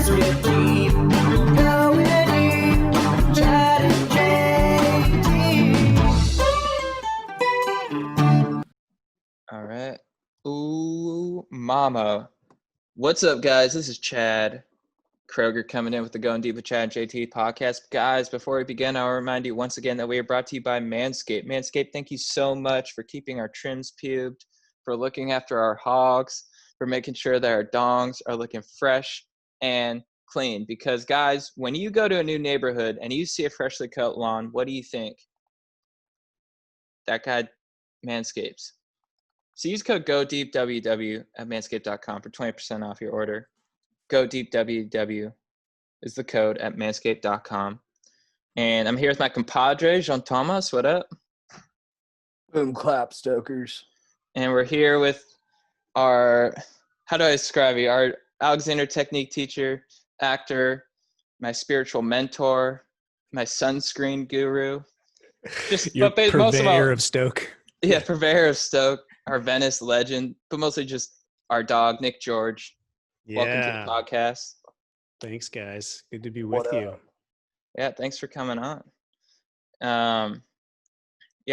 get deep, going deep, Chad and JT. All right. Ooh, mama. What's up, guys? This is Chad Kroger coming in with the Going Deep with Chad and JT podcast. Guys, before we begin, I'll remind you once again that we are brought to you by Manscaped. Manscaped, thank you so much for keeping our trims pubed, for looking after our hogs, for making sure that our dongs are looking fresh and clean. Because, guys, when you go to a new neighborhood and you see a freshly cut lawn, what do you think? That guy Manscapes. So use code GODEEPWW at manscaped.com for 20% off your order. GODEEPWW is the code at manscaped.com. And I'm here with my compadre, Jean Thomas. What up? Boom, clap, Stokers. And we're here with our, how do I describe you? Our Alexander Technique teacher, actor, my spiritual mentor, my sunscreen guru. Just your purveyor of Stoke. Yeah, purveyor of Stoke, our Venice legend, but mostly just our dog, Nick George. Yeah. Welcome to the podcast. Thanks, guys. Good to be with you. Yeah, thanks for coming on. Yeah,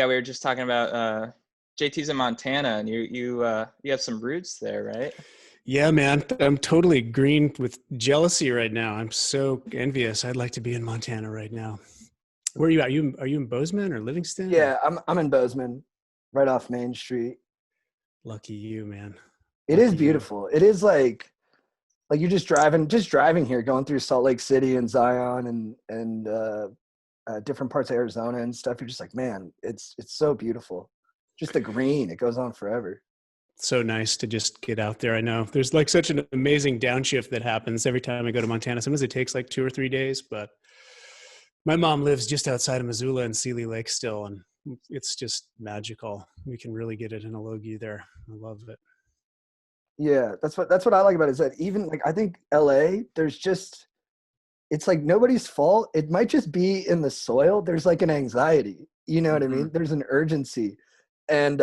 we were just talking about JT's in Montana, and you have some roots there, right? Yeah, man. I'm totally green with jealousy right now. I'm so envious. I'd like to be in Montana right now. Where are you at? Are you in Bozeman or Livingston? Yeah, I'm in Bozeman, right off Main Street. Lucky you, man. It is beautiful. It is like you're just driving here, going through Salt Lake City and Zion and different parts of Arizona and stuff. You're just like, man, it's so beautiful. Just the green, it goes on forever. So nice to just get out there. I know there's like such an amazing downshift that happens every time I go to Montana. Sometimes it takes like 2 or 3 days, but my mom lives just outside of Missoula and Sealy Lake still, and it's just magical. We can really get it in a logie there. I love it. Yeah, that's what I like about it, is that even like I think LA, it's like nobody's fault. It might just be in the soil. There's like an anxiety, you know what I mean? There's an urgency, and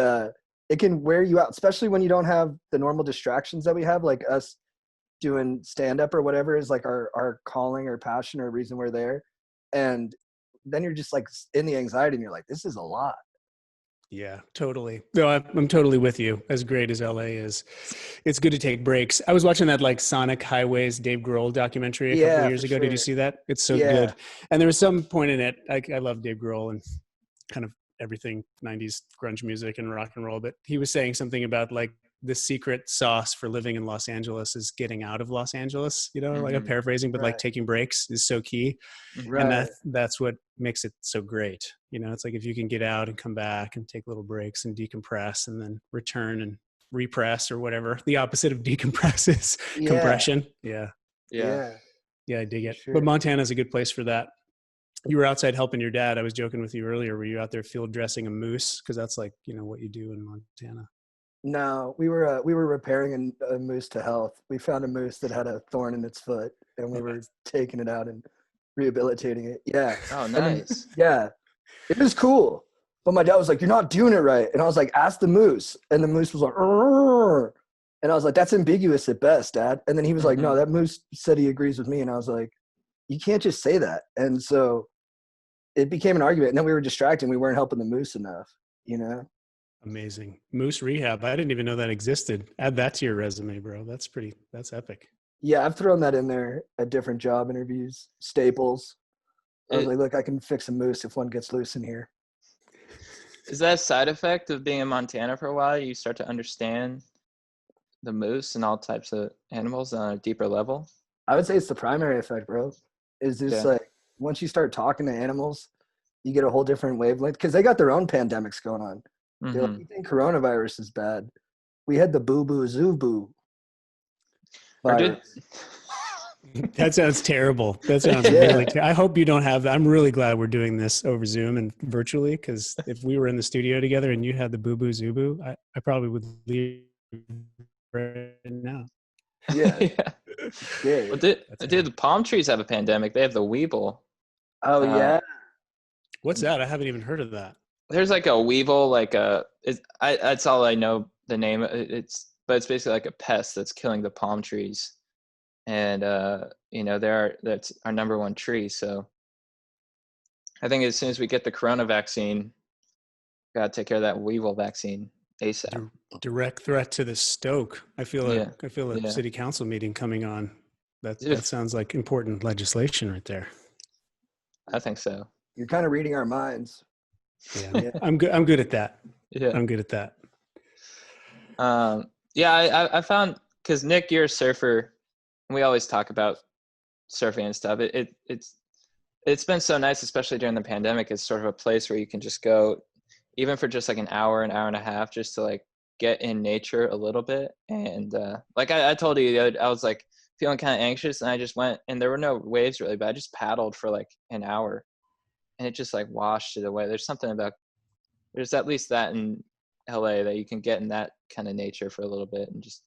it can wear you out, especially when you don't have the normal distractions that we have, like us doing stand-up or whatever is like our calling or passion or reason we're there. And then you're just like in the anxiety and you're like, this is a lot. Yeah, totally. No, I'm totally with you. As great as LA is, it's good to take breaks. I was watching that like Sonic Highways Dave Grohl documentary a couple of years ago. Sure. Did you see that? It's so good. And there was some point in it, I love Dave Grohl and kind of everything 90s grunge music and rock and roll, but he was saying something about like the secret sauce for living in Los Angeles is getting out of Los Angeles, you know, like I'm paraphrasing, but like taking breaks is so key. Right. And that's what makes it so great. You know, it's like if you can get out and come back and take little breaks and decompress and then return and repress or whatever. The opposite of decompress is compression. Yeah, I dig it. Sure. But Montana's a good place for that. You were outside helping your dad. I was joking with you earlier. Were you out there field dressing a moose? Because that's like, you know, what you do in Montana. No, we were repairing a moose to health. We found a moose that had a thorn in its foot, and we were taking it out and rehabilitating it. Yeah. Oh, nice. Yeah, it was cool. But my dad was like, "You're not doing it right," and I was like, "Ask the moose." And the moose was like, "Rrr." And I was like, "That's ambiguous at best, Dad." And then he was like, "No, that moose said he agrees with me." And I was like, "You can't just say that." And so it became an argument, and then we were distracted. We weren't helping the moose enough, you know. Amazing. Moose rehab. I didn't even know that existed. Add that to your resume, bro. That's epic. Yeah, I've thrown that in there at different job interviews. Staples. I was like, look, I can fix a moose if one gets loose in here. Is that a side effect of being in Montana for a while? You start to understand the moose and all types of animals on a deeper level? I would say it's the primary effect, bro. Is just like once you start talking to animals, you get a whole different wavelength because they got their own pandemics going on. They're like, you think coronavirus is bad? We had the boo-boo zoo-boo virus. That sounds terrible. That sounds really terrible. I hope you don't have that. I'm really glad we're doing this over Zoom and virtually, because if we were in the studio together and you had the boo-boo zoo-boo, I probably would leave right now. Yeah. Well, dude, the palm trees have a pandemic. They have the weevil. Oh, yeah? What's that? I haven't even heard of that. There's like a weevil, that's all I know the name. But it's basically like a pest that's killing the palm trees. and that's our number one tree. So I think as soon as we get the corona vaccine, gotta take care of that weevil vaccine ASAP. Direct threat to the stoke. I feel Yeah. a city council meeting coming on. That Dude. sounds like important legislation right there. I think so. You're kind of reading our minds. Yeah. I'm good at that. Yeah. I'm good at that. I found, because Nick, you're a surfer, and we always talk about surfing and stuff. It's been so nice, especially during the pandemic. It's sort of a place where you can just go, even for just like an hour and a half, just to like get in nature a little bit. And like I told you the other, I was like feeling kind of anxious, and I just went, and there were no waves really, but I just paddled for like an hour, and it just like washed it away. There's at least that in LA, that you can get in that kind of nature for a little bit and just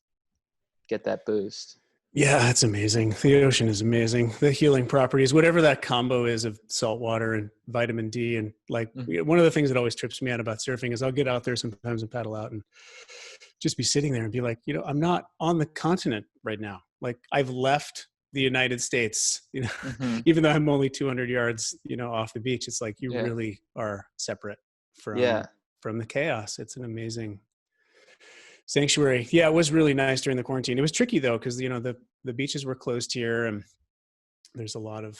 get that boost. Yeah, it's amazing. The ocean is amazing. The healing properties, whatever that combo is of salt water and vitamin D. And like one of the things that always trips me out about surfing is I'll get out there sometimes and paddle out and just be sitting there and be like, I'm not on the continent right now. Like I've left the United States, even though I'm only 200 yards, off the beach. It's like you really are separate from the chaos. It's an amazing sanctuary. Yeah, it was really nice during the quarantine. It was tricky though, because the beaches were closed here, and there's a lot of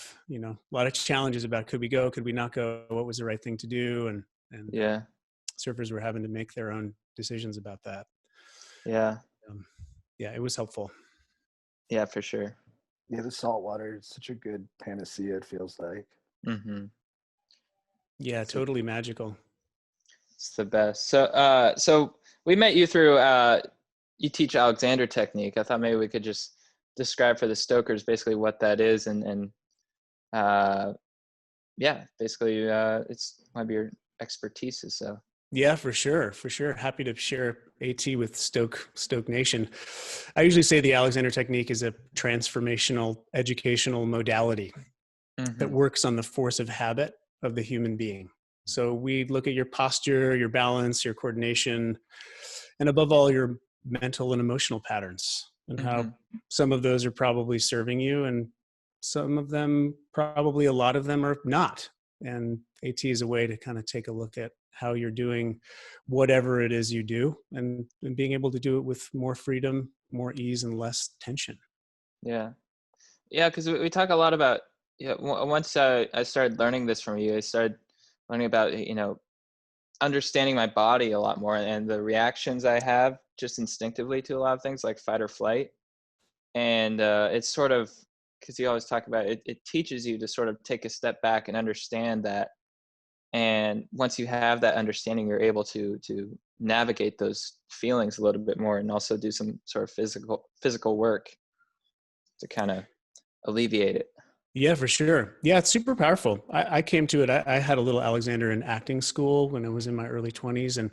challenges about could we go, could we not go, what was the right thing to do, and surfers were having to make their own decisions about that. It was helpful. Yeah, for sure. Yeah, the salt water is such a good panacea, it feels like. Yeah, totally magical. It's the best. So we met you through you teach Alexander technique. I thought maybe we could just describe for the stokers basically what that is, and basically it's might be your expertise. So yeah, for sure. Happy to share AT with Stoke Nation. I usually say the Alexander technique is a transformational educational modality that works on the force of habit of the human being. So we look at your posture, your balance, your coordination, and above all, your mental and emotional patterns, and how some of those are probably serving you, and some of them, probably a lot of them, are not. And AT is a way to kind of take a look at how you're doing whatever it is you do, and being able to do it with more freedom, more ease, and less tension. Yeah, because we talk a lot about, once I started learning this from you, I started learning about, understanding my body a lot more, and the reactions I have just instinctively to a lot of things like fight or flight. And it's sort of, because you always talk about it, it teaches you to sort of take a step back and understand that. And once you have that understanding, you're able to navigate those feelings a little bit more, and also do some sort of physical work to kind of alleviate it. Yeah, for sure. Yeah, it's super powerful. I came to it. I had a little Alexander in acting school when I was in my early 20s, and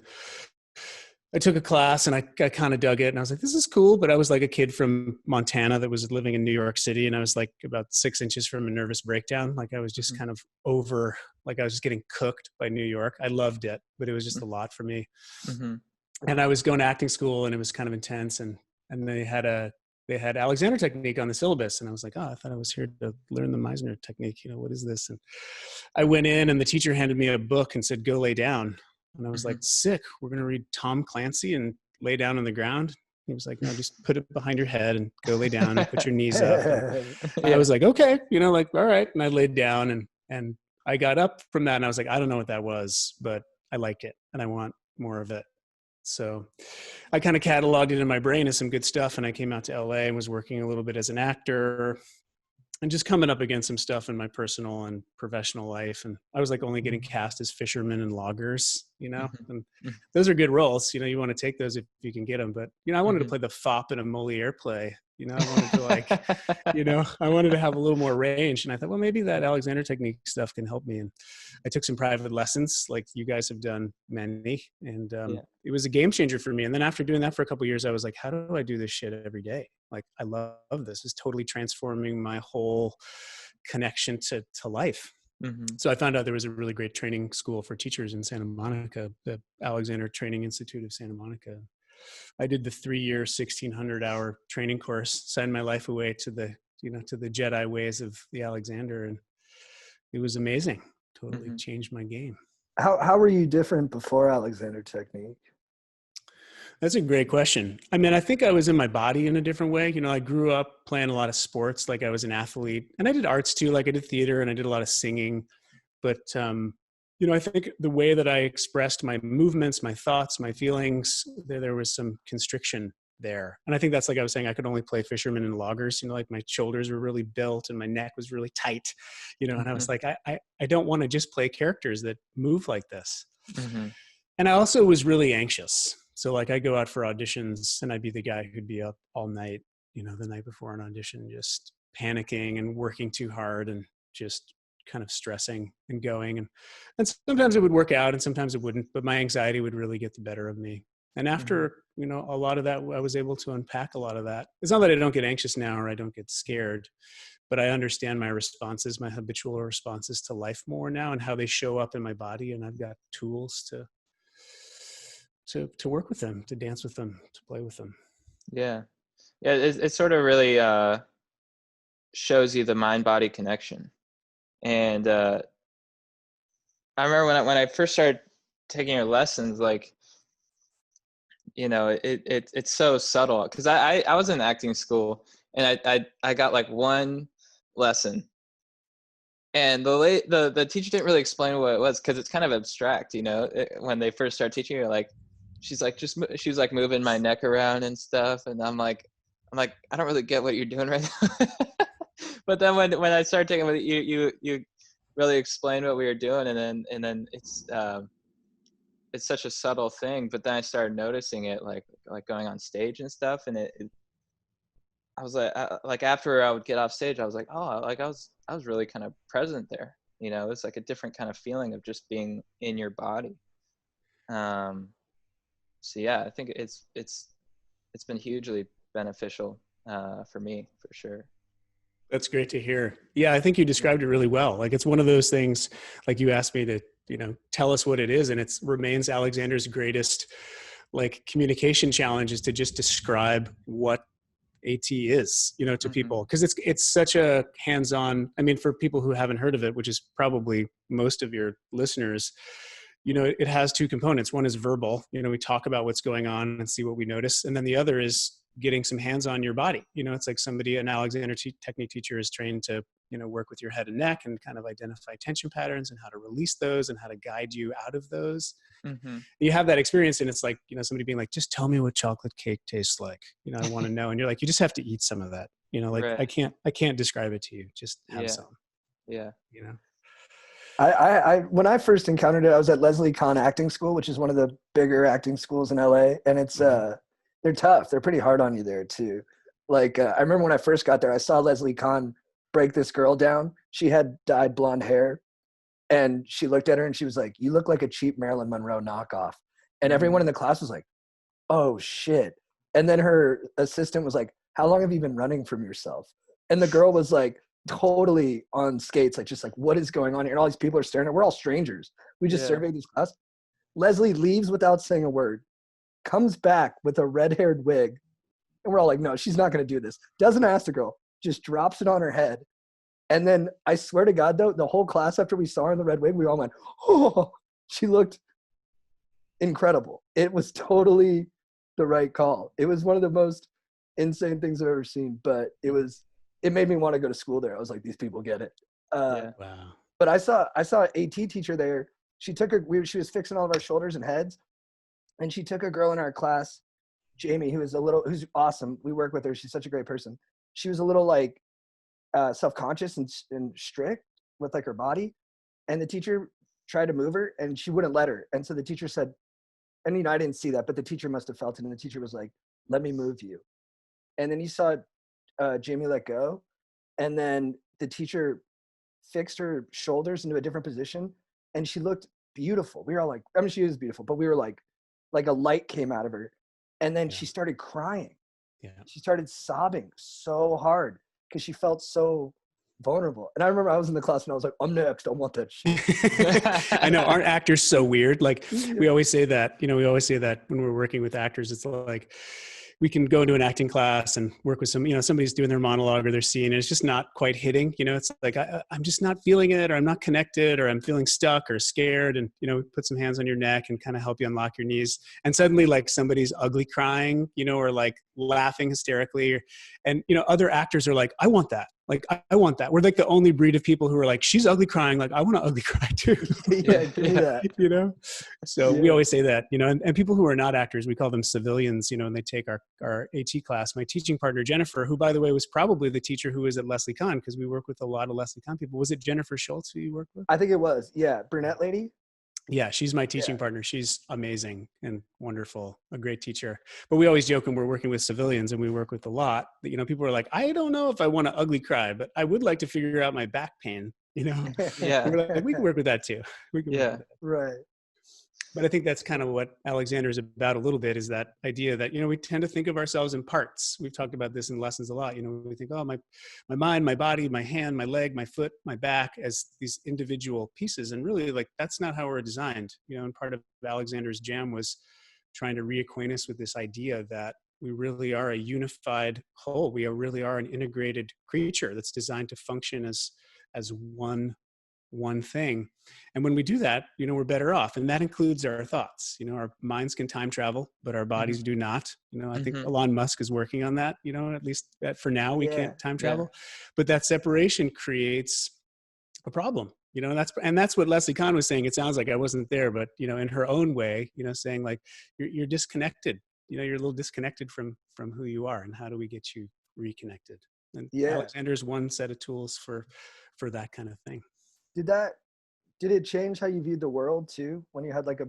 I took a class, and I kind of dug it, and I was like, this is cool. But I was like a kid from Montana that was living in New York City, and I was like about 6 inches from a nervous breakdown. Like I was just kind of over, like I was just getting cooked by New York. I loved it, but it was just a lot for me. And I was going to acting school, and it was kind of intense, and they had Alexander technique on the syllabus. And I was like, I thought I was here to learn the Meisner technique. What is this? And I went in, and the teacher handed me a book and said, go lay down. And I was like, sick. We're going to read Tom Clancy and lay down on the ground. He was like, no, just put it behind your head and go lay down and put your knees up. And I was like, okay, all right. And I laid down, and I got up from that, and I was like, I don't know what that was, but I like it, and I want more of it. So I kind of cataloged it in my brain as some good stuff. And I came out to LA and was working a little bit as an actor, and just coming up against some stuff in my personal and professional life. And I was like only getting cast as fishermen and loggers, and those are good roles. You want to take those if you can get them. But, I wanted to play the fop in a Moliere play. I wanted to I wanted to have a little more range. And I thought, well, maybe that Alexander technique stuff can help me. And I took some private lessons, like you guys have done many. And it was a game changer for me. And then after doing that for a couple of years, I was like, how do I do this shit every day? Like, I love this. It's totally transforming my whole connection to life. So I found out there was a really great training school for teachers in Santa Monica, the Alexander Training Institute of Santa Monica. I did the 3-year, 1,600-hour training course, signed my life away to the, to the Jedi ways of the Alexander. And it was amazing. Totally changed my game. How were you different before Alexander Technique? That's a great question. I mean, I think I was in my body in a different way. I grew up playing a lot of sports, like I was an athlete, and I did arts too. Like I did theater and I did a lot of singing, but, I think the way that I expressed my movements, my thoughts, my feelings, there was some constriction there. And I think that's, like I was saying, I could only play fishermen and loggers, like my shoulders were really built and my neck was really tight, and I was like, I don't want to just play characters that move like this. And I also was really anxious. So like I go out for auditions and I'd be the guy who'd be up all night, the night before an audition, just panicking and working too hard and just kind of stressing and going. And sometimes it would work out and sometimes it wouldn't, but my anxiety would really get the better of me. And after, a lot of that, I was able to unpack a lot of that. It's not that I don't get anxious now or I don't get scared, but I understand my responses, my habitual responses to life more now and how they show up in my body. And I've got tools to work with them, to dance with them, to play with them. Yeah. It sort of really shows you the mind-body connection. And I remember when I first started taking your lessons, like, it's so subtle because I was in acting school and I got like one lesson, and the teacher didn't really explain what it was because it's kind of abstract, when they first start teaching you, like, she's like moving my neck around and stuff, and I'm like I don't really get what you're doing right now. But then when I started taking it, you really explained what we were doing, and then it's such a subtle thing. But then I started noticing it, like going on stage and stuff, and I was like after I would get off stage, I was like, oh, like I was really kind of present there. It's like a different kind of feeling of just being in your body. So yeah, I think it's been hugely beneficial for me, for sure. That's great to hear. Yeah, I think you described it really well. Like it's one of those things, like you asked me to, tell us what it is, and it remains Alexander's greatest like communication challenge is to just describe what AT is, to people, because it's such a hands-on. I mean, for people who haven't heard of it, which is probably most of your listeners, it has two components. One is verbal, we talk about what's going on and see what we notice, and then the other is getting some hands on your body. It's like an Alexander Technique teacher is trained to, work with your head and neck and kind of identify tension patterns and how to release those and how to guide you out of those. You have that experience and it's like, somebody being like, just tell me what chocolate cake tastes like. I want to know. And you're like, you just have to eat some of that. Like right. I can't describe it to you. Just have some. Yeah. I when I first encountered it, I was at Leslie Conn Acting School, which is one of the bigger acting schools in LA. And it's, they're tough. They're pretty hard on you there too. Like, I remember when I first got there, I saw Leslie Conn break this girl down. She had dyed blonde hair and she looked at her and she was like, you look like a cheap Marilyn Monroe knockoff. And everyone in the class was like, oh shit. And then her assistant was like, how long have you been running from yourself? And the girl was like, totally on skates, like just like, what is going on here? And all these people are staring at her. We're all strangers. We just surveyed this class. Leslie leaves without saying a word, comes back with a red-haired wig, and we're all like, no, she's not going to do this. Doesn't ask the girl, just drops it on her head. And then I swear to God, though, the whole class after we saw her in the red wig, we all went, oh, she looked incredible. It was totally the right call. It was one of the most insane things I've ever seen, but it made me want to go to school there. I was like, these people get it. Wow. But I saw an AT teacher there. She she was fixing all of our shoulders and heads. And she took a girl in our class, Jamie, who's awesome. We work with her. She's such a great person. She was a little like self-conscious and strict with like her body. And the teacher tried to move her and she wouldn't let her. And so the teacher said, and I didn't see that, but the teacher must have felt it. And the teacher was like, let me move you. And then you saw Jamie let go. And then the teacher fixed her shoulders into a different position. And she looked beautiful. We were all like, I mean, she is beautiful, but we were like a light came out of her. And then she started crying. Yeah. She started sobbing so hard because she felt so vulnerable. And I remember I was in the class and I was like, I'm next. I want that shit. I know, aren't actors so weird? Like we always say that, we always say that when we're working with actors, it's like we can go into an acting class and work with somebody's doing their monologue or their scene and it's just not quite hitting, it's like, I'm just not feeling it, or I'm not connected, or I'm feeling stuck or scared. And, put some hands on your neck and kind of help you unlock your knees. And suddenly like somebody's ugly crying, or like laughing hysterically. And, other actors are like, I want that. Like, I want that. We're like the only breed of people who are like, she's ugly crying. Like, I want to ugly cry too. Yeah, give me that. So we always say that, and people who are not actors, we call them civilians, and they take our AT class. My teaching partner, Jennifer, who by the way, was probably the teacher who was at Leslie Conn, because we work with a lot of Leslie Conn people. Was it Jennifer Schultz who you worked with? I think it was. Yeah. Brunette lady. Yeah, she's my teaching partner. She's amazing and wonderful, a great teacher. But we always joke when we're working with civilians, and we work with a lot, that, people are like, I don't know if I want to ugly cry, but I would like to figure out my back pain, Yeah. We're like, we can work with that too. We can work with that. Right. But I think that's kind of what Alexander is about a little bit, is that idea that, we tend to think of ourselves in parts. We've talked about this in lessons a lot. We think, oh, my mind, my body, my hand, my leg, my foot, my back, as these individual pieces. And really, like, that's not how we're designed. And part of Alexander's jam was trying to reacquaint us with this idea that we really are a unified whole. We really are an integrated creature that's designed to function as one thing. And when we do that, we're better off. And that includes our thoughts. Our minds can time travel, but our bodies do not. I think Elon Musk is working on that, at least for now, we can't time travel. But that separation creates a problem, and that's what Leslie Conn was saying. It sounds like I wasn't there, but, in her own way, saying like, you're disconnected, you're a little disconnected from who you are, and how do we get you reconnected? And Alexander's one set of tools for that kind of thing. Did it change how you viewed the world too, when you had like a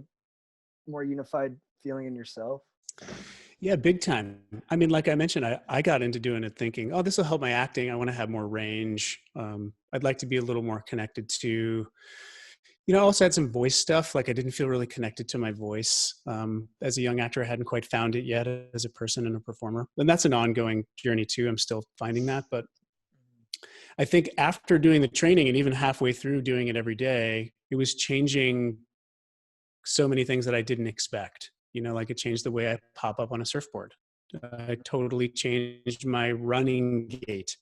more unified feeling in yourself? Yeah, big time. I mean, like I mentioned, I got into doing it thinking, oh, this will help my acting. I want to have more range. I'd like to be a little more connected to, I also had some voice stuff. Like I didn't feel really connected to my voice. As a young actor, I hadn't quite found it yet as a person and a performer. And that's an ongoing journey too. I'm still finding that. But I think after doing the training and even halfway through doing it every day, it was changing so many things that I didn't expect. Like it changed the way I pop up on a surfboard. I totally changed my running gait,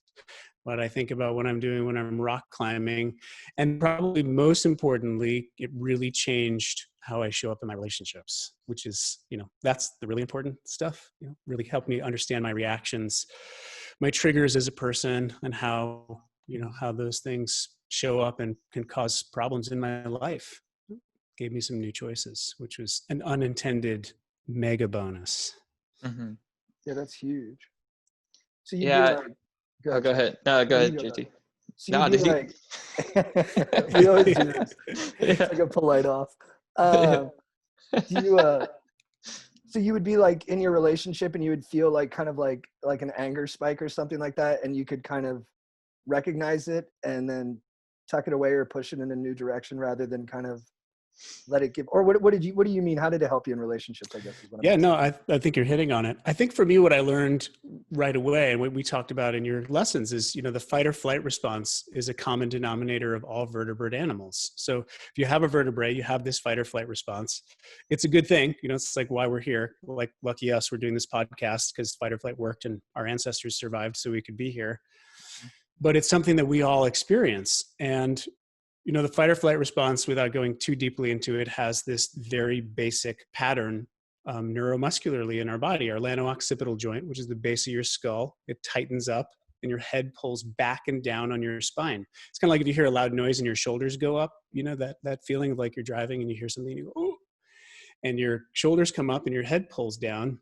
what I think about what I'm doing when I'm rock climbing. And probably most importantly, it really changed how I show up in my relationships, which is, that's the really important stuff. Really helped me understand my reactions, my triggers as a person, and how those things show up and can cause problems in my life. Gave me some new choices, which was an unintended mega bonus. Mm-hmm. Yeah, that's huge. So you go ahead. No, go ahead, JT. So no, like, we always do this. It's like a polite off. So you would be like in your relationship and you would feel like kind of like an anger spike or something like that, and you could kind of recognize it and then tuck it away or push it in a new direction rather than kind of let it give. Or what do you mean? How did it help you in relationships, I guess? I think you're hitting on it. I think for me, what I learned right away and what we talked about in your lessons is, the fight or flight response is a common denominator of all vertebrate animals. So if you have a vertebrae, you have this fight or flight response. It's a good thing. It's like why we're here. Like lucky us, we're doing this podcast because fight or flight worked and our ancestors survived so we could be here. But it's something that we all experience. And the fight or flight response, without going too deeply into it, has this very basic pattern neuromuscularly in our body. Our lano-occipital joint, which is the base of your skull, it tightens up and your head pulls back and down on your spine. It's kind of like if you hear a loud noise and your shoulders go up, that feeling of like you're driving and you hear something and you go, oh, and your shoulders come up and your head pulls down.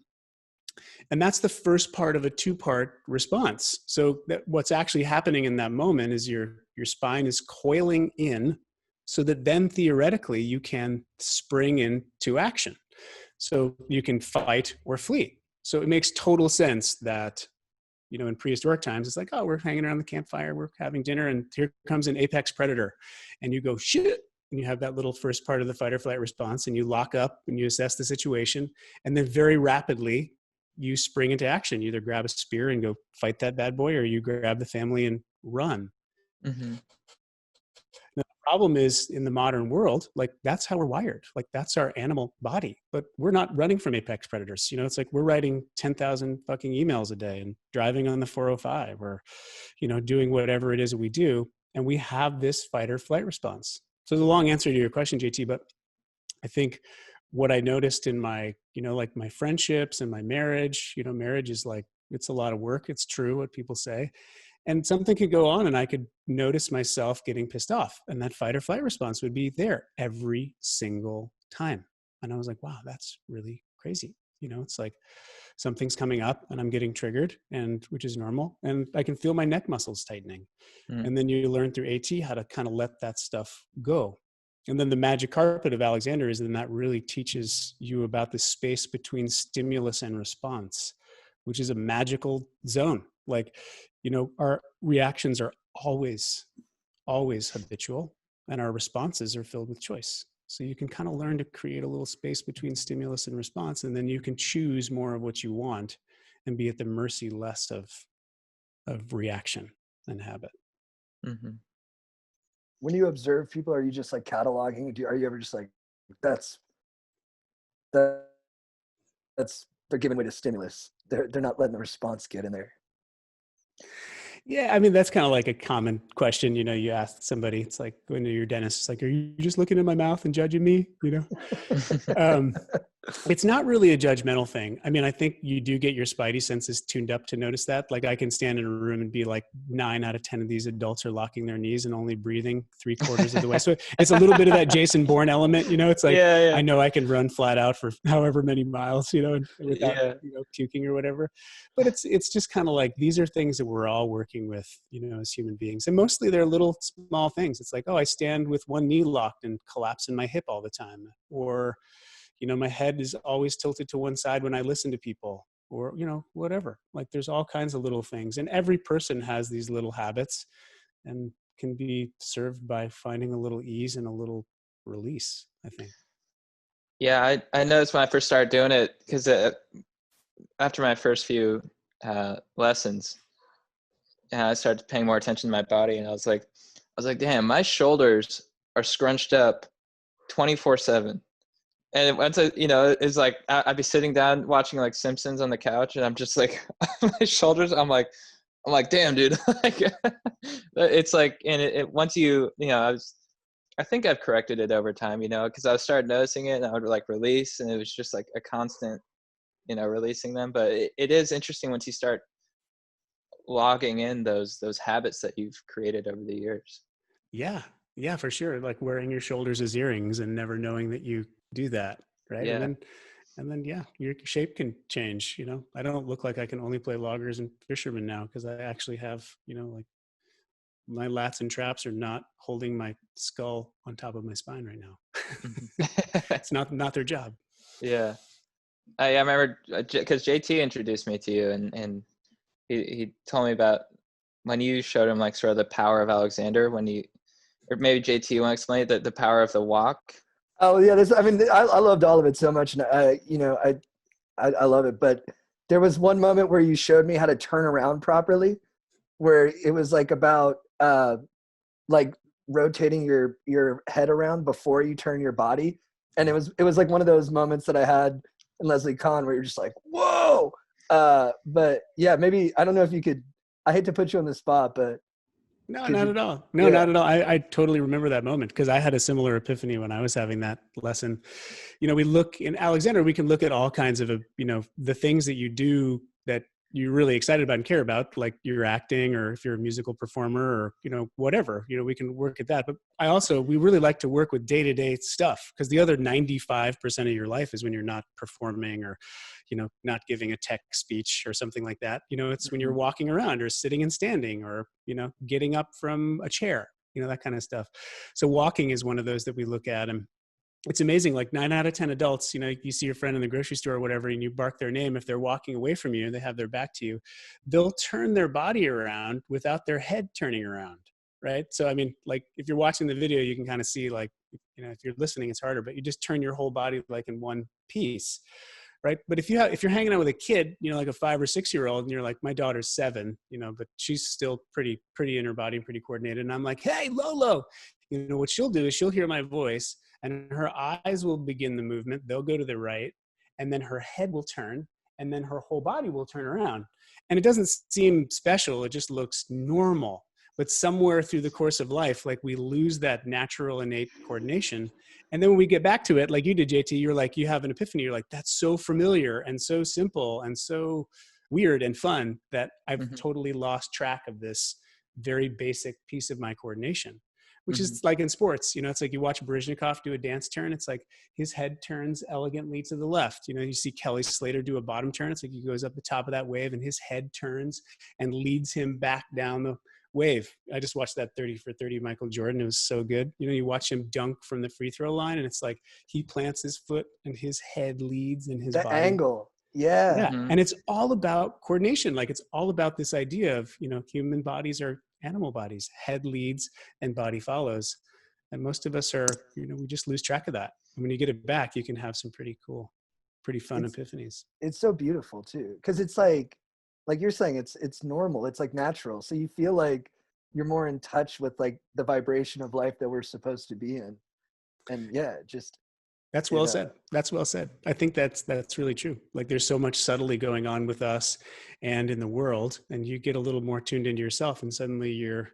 And that's the first part of a two-part response. So what's actually happening in that moment is your spine is coiling in so that then theoretically you can spring into action. So you can fight or flee. So it makes total sense that, in prehistoric times, it's like, oh, we're hanging around the campfire, we're having dinner, and here comes an apex predator. And you go, shit. And you have that little first part of the fight or flight response, and you lock up and you assess the situation. And then very rapidly, you spring into action. You either grab a spear and go fight that bad boy, or you grab the family and run. Mm-hmm. Now, the problem is in the modern world, like that's how we're wired. Like that's our animal body, but we're not running from apex predators. You know, it's like we're writing 10,000 fucking emails a day and driving on the 405 or, you know, doing whatever it is that we do. And we have this fight or flight response. So the long answer to your question, JT, but I think what I noticed in my, you know, like my friendships and my marriage, you know, marriage is like, it's a lot of work. It's true what people say. And something could go on and I could notice myself getting pissed off. And that fight or flight response would be there every single time. And I was like, wow, that's really crazy. You know, it's like something's coming up and I'm getting triggered, and which is normal. And I can feel my neck muscles tightening. Mm. And then you learn through AT how to kind of let that stuff go. And then the magic carpet of Alexander is then that really teaches you about the space between stimulus and response, which is a magical zone. Like, you know, our reactions are always habitual, and our responses are filled with choice. So you can kind of learn to create a little space between stimulus and response, and then you can choose more of what you want and be at the mercy less of reaction and habit. Mm-hmm. When you observe people, are you just like cataloging? Are you ever just like, that's they're giving way to stimulus. They're not letting the response get in there. Yeah, I mean, that's kind of like a common question. You know, you ask somebody, it's like going to your dentist, it's like, are you just looking in my mouth and judging me? You know, it's not really a judgmental thing. I mean, I think you do get your spidey senses tuned up to notice that. Like I can stand in a room and be like 9 out of 10 of these adults are locking their knees and only breathing 3/4 of the way. So it's a little bit of that Jason Bourne element, you know, it's like, Yeah. I know I can run flat out for however many miles, you know, without, Yeah. you know, puking or whatever. But it's just kind of like, these are things that we're all working with, you know, as human beings. And mostly they're little small things. It's like, oh, I stand with one knee locked and collapse in my hip all the time. Or, you know, my head is always tilted to one side when I listen to people, or, you know, whatever. Like there's all kinds of little things. And every person has these little habits and can be served by finding a little ease and a little release, I think. Yeah, I noticed when I first started doing it, because after my first few lessons, I started paying more attention to my body, and I was like, damn, my shoulders are scrunched up 24/7. And once you know, it's like I'd be sitting down watching like Simpsons on the couch, and I'm just like, my shoulders. I'm like, damn, dude. Like, it's like, and it once you know, I think I've corrected it over time, you know, because I started noticing it, and I would like release, and it was just like a constant, you know, releasing them. But it is interesting once you start logging in those habits that you've created over the years. Yeah, for sure. Like wearing your shoulders as earrings and never knowing that you do that, right? Yeah. And then yeah, your shape can change. You know, I don't look like I can only play loggers and fishermen now because I actually have, you know, like my lats and traps are not holding my skull on top of my spine right now. It's not their job. Yeah. I remember because JT introduced me to you, and he told me about when you showed him like sort of the power of Alexander, when you, or maybe JT, you want to explain the power of the walk? Oh yeah, I mean, I loved all of it so much, and I love it. But there was one moment where you showed me how to turn around properly, where it was like about like rotating your head around before you turn your body, and it was like one of those moments that I had in Leslie Conn where you're just like, whoa. But yeah, maybe I don't know if you could. I hate to put you on the spot, but no, not at all. No, yeah. not at all. I totally remember that moment because I had a similar epiphany when I was having that lesson. You know, we look in Alexander, we can look at all kinds of, you know, the things that you do that you're really excited about and care about, like you're acting, or if you're a musical performer, or, you know, whatever, you know, we can work at that. But we really like to work with day-to-day stuff, because the other 95% of your life is when you're not performing, or, you know, not giving a tech speech or something like that. You know, it's when you're walking around or sitting and standing, or, you know, getting up from a chair, you know, that kind of stuff. So walking is one of those that we look at. And it's amazing, like 9 out of 10 adults, you know, you see your friend in the grocery store or whatever, and you bark their name. If they're walking away from you and they have their back to you, they'll turn their body around without their head turning around, right? So, I mean, like if you're watching the video, you can kind of see, like, you know, if you're listening, it's harder, but you just turn your whole body like in one piece, right? But if you're hanging out with a kid, like a 5 or 6 year old, and you're like, my daughter's 7, but she's still pretty in her body and pretty coordinated. And I'm like, hey, Lolo, what she'll do is she'll hear my voice and her eyes will begin the movement. They'll go to the right, and then her head will turn, and then her whole body will turn around. And it doesn't seem special. It just looks normal. But somewhere through the course of life, like, we lose that natural innate coordination. And then when we get back to it, like you did, JT, you're like, you have an epiphany. You're like, that's so familiar and so simple and so weird and fun that I've totally lost track of this very basic piece of my coordination, which is like in sports. It's like you watch Baryshnikov do a dance turn. It's like his head turns elegantly to the left. You see Kelly Slater do a bottom turn. It's like he goes up the top of that wave and his head turns and leads him back down the wave. I just watched that 30 for 30 Michael Jordan. It was so good. You watch him dunk from the free throw line and it's like he plants his foot and his head leads and his the body. Angle. Yeah. And it's all about coordination. Like, it's all about this idea of, human bodies are animal bodies. Head leads and body follows. And most of us are, we just lose track of that. And when you get it back, you can have some pretty cool, pretty fun epiphanies. It's so beautiful too. Because it's like you're saying, it's normal. It's like natural. So you feel like you're more in touch with like the vibration of life that we're supposed to be in. And yeah, just. That's well said. That's well said. I think that's really true. Like, there's so much subtlety going on with us and in the world, and you get a little more tuned into yourself, and suddenly you're,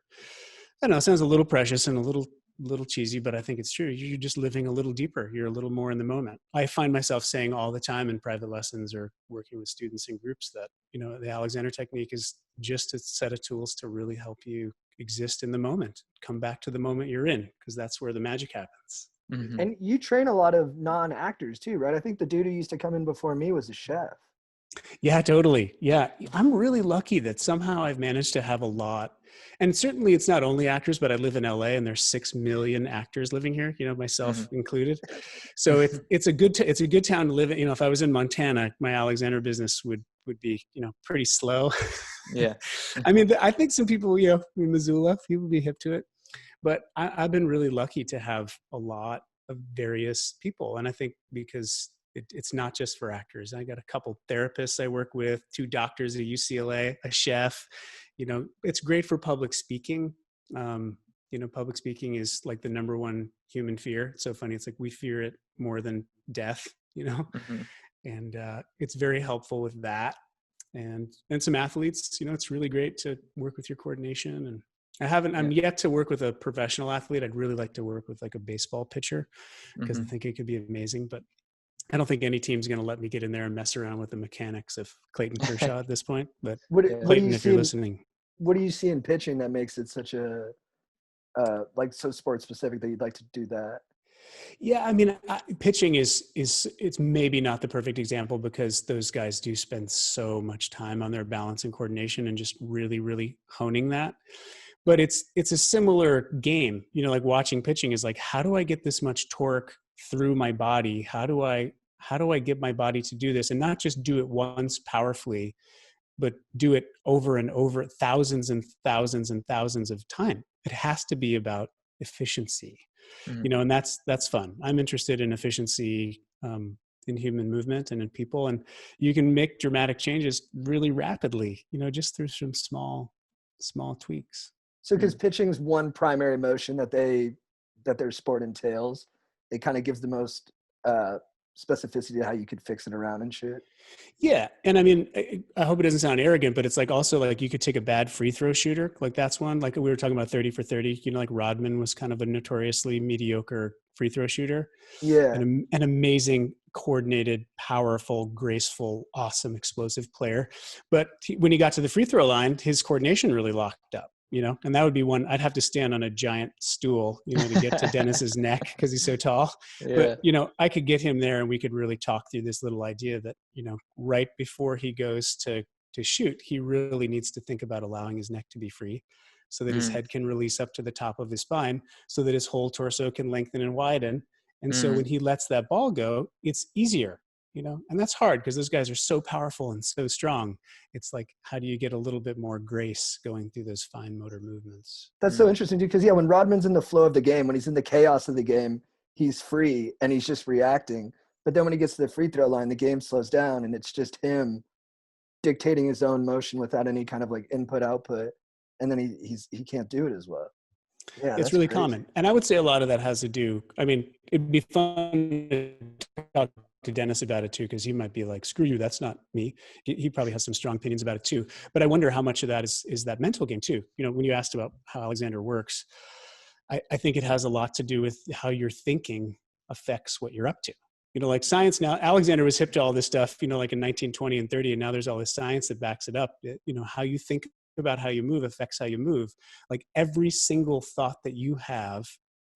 I don't know, it sounds a little precious and a little cheesy, but I think it's true. You're just living a little deeper. You're a little more in the moment. I find myself saying all the time in private lessons or working with students in groups that, the Alexander technique is just a set of tools to really help you exist in the moment. Come back to the moment you're in, because that's where the magic happens. And you train a lot of non-actors too, right? I think the dude who used to come in before me was a chef. Yeah, totally. Yeah. I'm really lucky that somehow I've managed to have a lot. And certainly it's not only actors, but I live in LA and there's 6 million actors living here, myself included. So it's a good town to live in. If I was in Montana, my Alexander business would be, pretty slow. Yeah. I mean, I think some people, in Missoula, people be hip to it. But I've been really lucky to have a lot of various people. And I think because it's not just for actors. I got a couple therapists I work with, 2 doctors at UCLA, a chef. It's great for public speaking. Public speaking is like the number one human fear. It's so funny. It's like we fear it more than death, and it's very helpful with that. And some athletes, it's really great to work with your coordination. And I'm yet to work with a professional athlete. I'd really like to work with like a baseball pitcher because I think it could be amazing, but I don't think any team's going to let me get in there and mess around with the mechanics of Clayton Kershaw at this point, but Clayton, if you're listening. What do you see in pitching that makes it such a, like so sports specific that you'd like to do that? Yeah. I mean, pitching it's maybe not the perfect example because those guys do spend so much time on their balance and coordination and just really, really honing that. But it's a similar game, like watching pitching is like, how do I get this much torque through my body? How do I get my body to do this and not just do it once powerfully, but do it over and over thousands and thousands and thousands of time. It has to be about efficiency, and that's fun. I'm interested in efficiency in human movement and in people, and you can make dramatic changes really rapidly, just through some small tweaks. So because pitching's one primary motion that their sport entails, it kind of gives the most specificity to how you could fix it around and shit. Yeah. And I mean, I hope it doesn't sound arrogant, but it's like also like you could take a bad free throw shooter. Like that's one, like we were talking about 30 for 30, like Rodman was kind of a notoriously mediocre free throw shooter. Yeah. An amazing, coordinated, powerful, graceful, awesome, explosive player. But when he got to the free throw line, his coordination really locked up. And that would be one. I'd have to stand on a giant stool, to get to Dennis's neck because he's so tall. Yeah. But, I could get him there and we could really talk through this little idea that, right before he goes to shoot, he really needs to think about allowing his neck to be free so that his head can release up to the top of his spine so that his whole torso can lengthen and widen. And so when he lets that ball go, it's easier. And that's hard because those guys are so powerful and so strong. It's like, how do you get a little bit more grace going through those fine motor movements? That's so interesting too. Because when Rodman's in the flow of the game, when he's in the chaos of the game, he's free and he's just reacting. But then when he gets to the free throw line, the game slows down and it's just him dictating his own motion without any kind of like input output. And then he can't do it as well. Yeah, It's that's really crazy. common. And I would say a lot of that has to do, I mean, it'd be fun to talk to Dennis about it too, because he might be like, screw you, that's not me. He probably has some strong opinions about it too. But I wonder how much of that is that mental game too. You know, when you asked about how Alexander works, I think it has a lot to do with how your thinking affects what you're up to. You know, like science now, Alexander was hip to all this stuff, you know, like in 1920 and 30, and now there's all this science that backs it up. You know, how you think about how you move affects how you move. Like every single thought that you have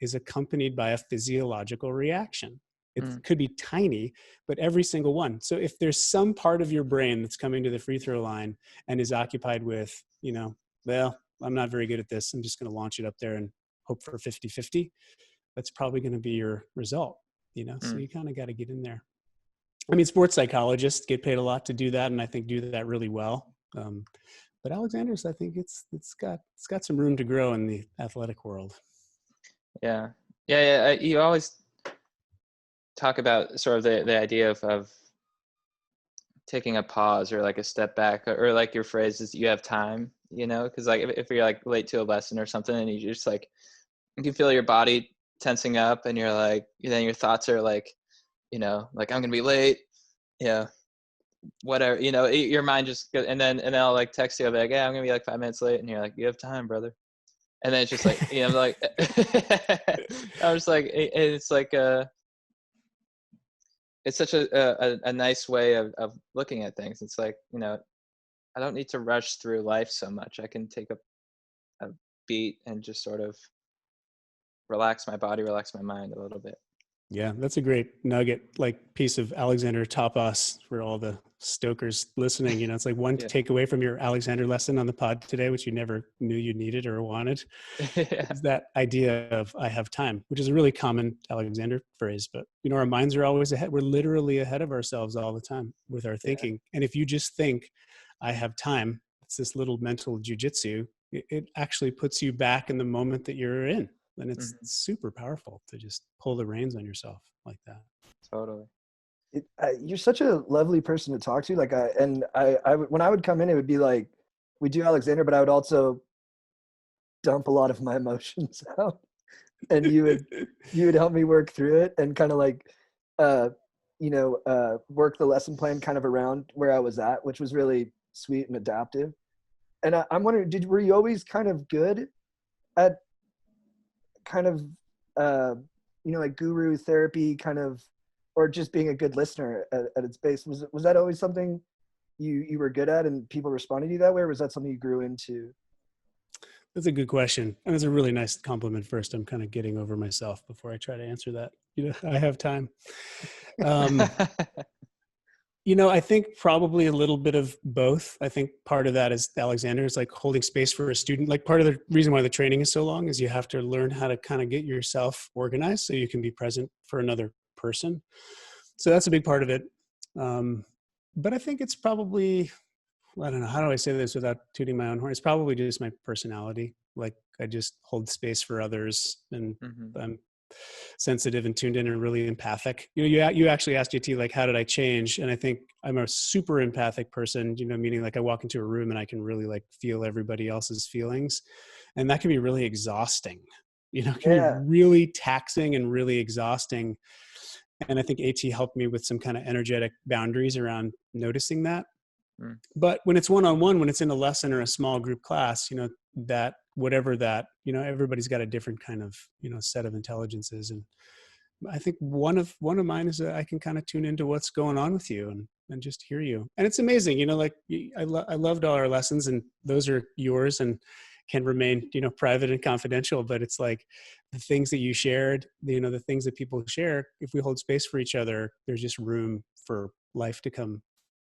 is accompanied by a physiological reaction. It could be tiny, but every single one. So if there's some part of your brain that's coming to the free throw line and is occupied with, you know, well, I'm not very good at this, I'm just going to launch it up there and hope for 50-50, that's probably going to be your result, you know? So you kind of got to get in there. I mean, sports psychologists get paid a lot to do that, and I think do that really well. But Alexander's, I think it's got some room to grow in the athletic world. Yeah. You always talk about sort of the idea of taking a pause or like a step back, or like your phrase is you have time, you know, because like if you're like late to a lesson or something and you just like, you can feel your body tensing up and you're like, then your thoughts are like, you know, like I'm gonna be late, yeah, whatever, you know, your mind just goes, and then I'll like text you, I'll be like, yeah, I'm gonna be like 5 minutes late, and you're like, you have time, brother. And then it's just like, you know, like I was like, it's like it's such a nice way of looking at things. It's like, you know, I don't need to rush through life so much. I can take a beat and just sort of relax my body, relax my mind a little bit. Yeah, that's a great nugget, like piece of Alexander tapas for all the stokers listening. You know, it's like one Yeah. takeaway from your Alexander lesson on the pod today, which you never knew you needed or wanted, is that idea of I have time, which is a really common Alexander phrase. But, you know, our minds are always ahead. We're literally ahead of ourselves all the time with our thinking. Yeah. And if you just think I have time, it's this little mental jujitsu, it actually puts you back in the moment that you're in. And it's super powerful to just pull the reins on yourself like that. Totally. You're such a lovely person to talk to. Like when I would come in, it would be like, we do Alexander, but I would also dump a lot of my emotions out, and you would help me work through it and kind of like, work the lesson plan kind of around where I was at, which was really sweet and adaptive. And I'm wondering, were you always kind of good at kind of, like guru therapy kind of, or just being a good listener at its base? Was that always something you were good at and people responded to you that way, or was that something you grew into? That's a good question. And it's a really nice compliment first. I'm kind of getting over myself before I try to answer that. You know, I have time. You know, I think probably a little bit of both. I think part of that is Alexander is like holding space for a student. Like part of the reason why the training is so long is you have to learn how to kind of get yourself organized so you can be present for another person. So that's a big part of it. But I think it's probably, I don't know, how do I say this without tooting my own horn? It's probably just my personality. Like I just hold space for others, and I'm sensitive and tuned in and really empathic. You know, you actually asked JT, like, how did I change? And I think I'm a super empathic person, you know, meaning like I walk into a room and I can really like feel everybody else's feelings. And that can be really exhausting, you know, it can be really taxing and really exhausting. And I think AT helped me with some kind of energetic boundaries around noticing that. But when it's one-on-one, when it's in a lesson or a small group class, you know, that whatever that, you know, everybody's got a different kind of, you know, set of intelligences. And I think one of mine is that I can kind of tune into what's going on with you and just hear you. And it's amazing, you know, like I loved all our lessons, and those are yours and can remain, you know, private and confidential, but it's like the things that you shared, you know, the things that people share, if we hold space for each other, there's just room for life to come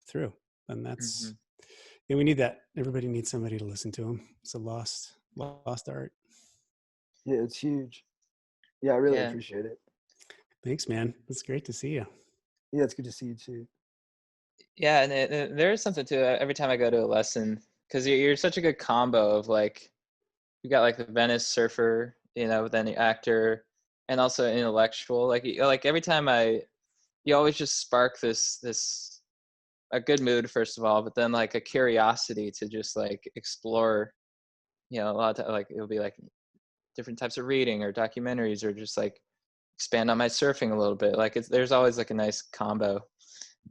through. And that's, yeah, we need that. Everybody needs somebody to listen to them. It's a lost art. Yeah, it's huge. Yeah, I really appreciate it. Thanks, man. It's great to see you. Yeah, it's good to see you too. Yeah, and there is something to it every time I go to a lesson, because you're such a good combo of like, you got like the Venice surfer, you know, then the actor, and also intellectual. Like every time you always just spark this a good mood, first of all, but then like a curiosity to just like explore, you know, a lot of like it'll be like different types of reading or documentaries, or just like expand on my surfing a little bit. Like there's always like a nice combo.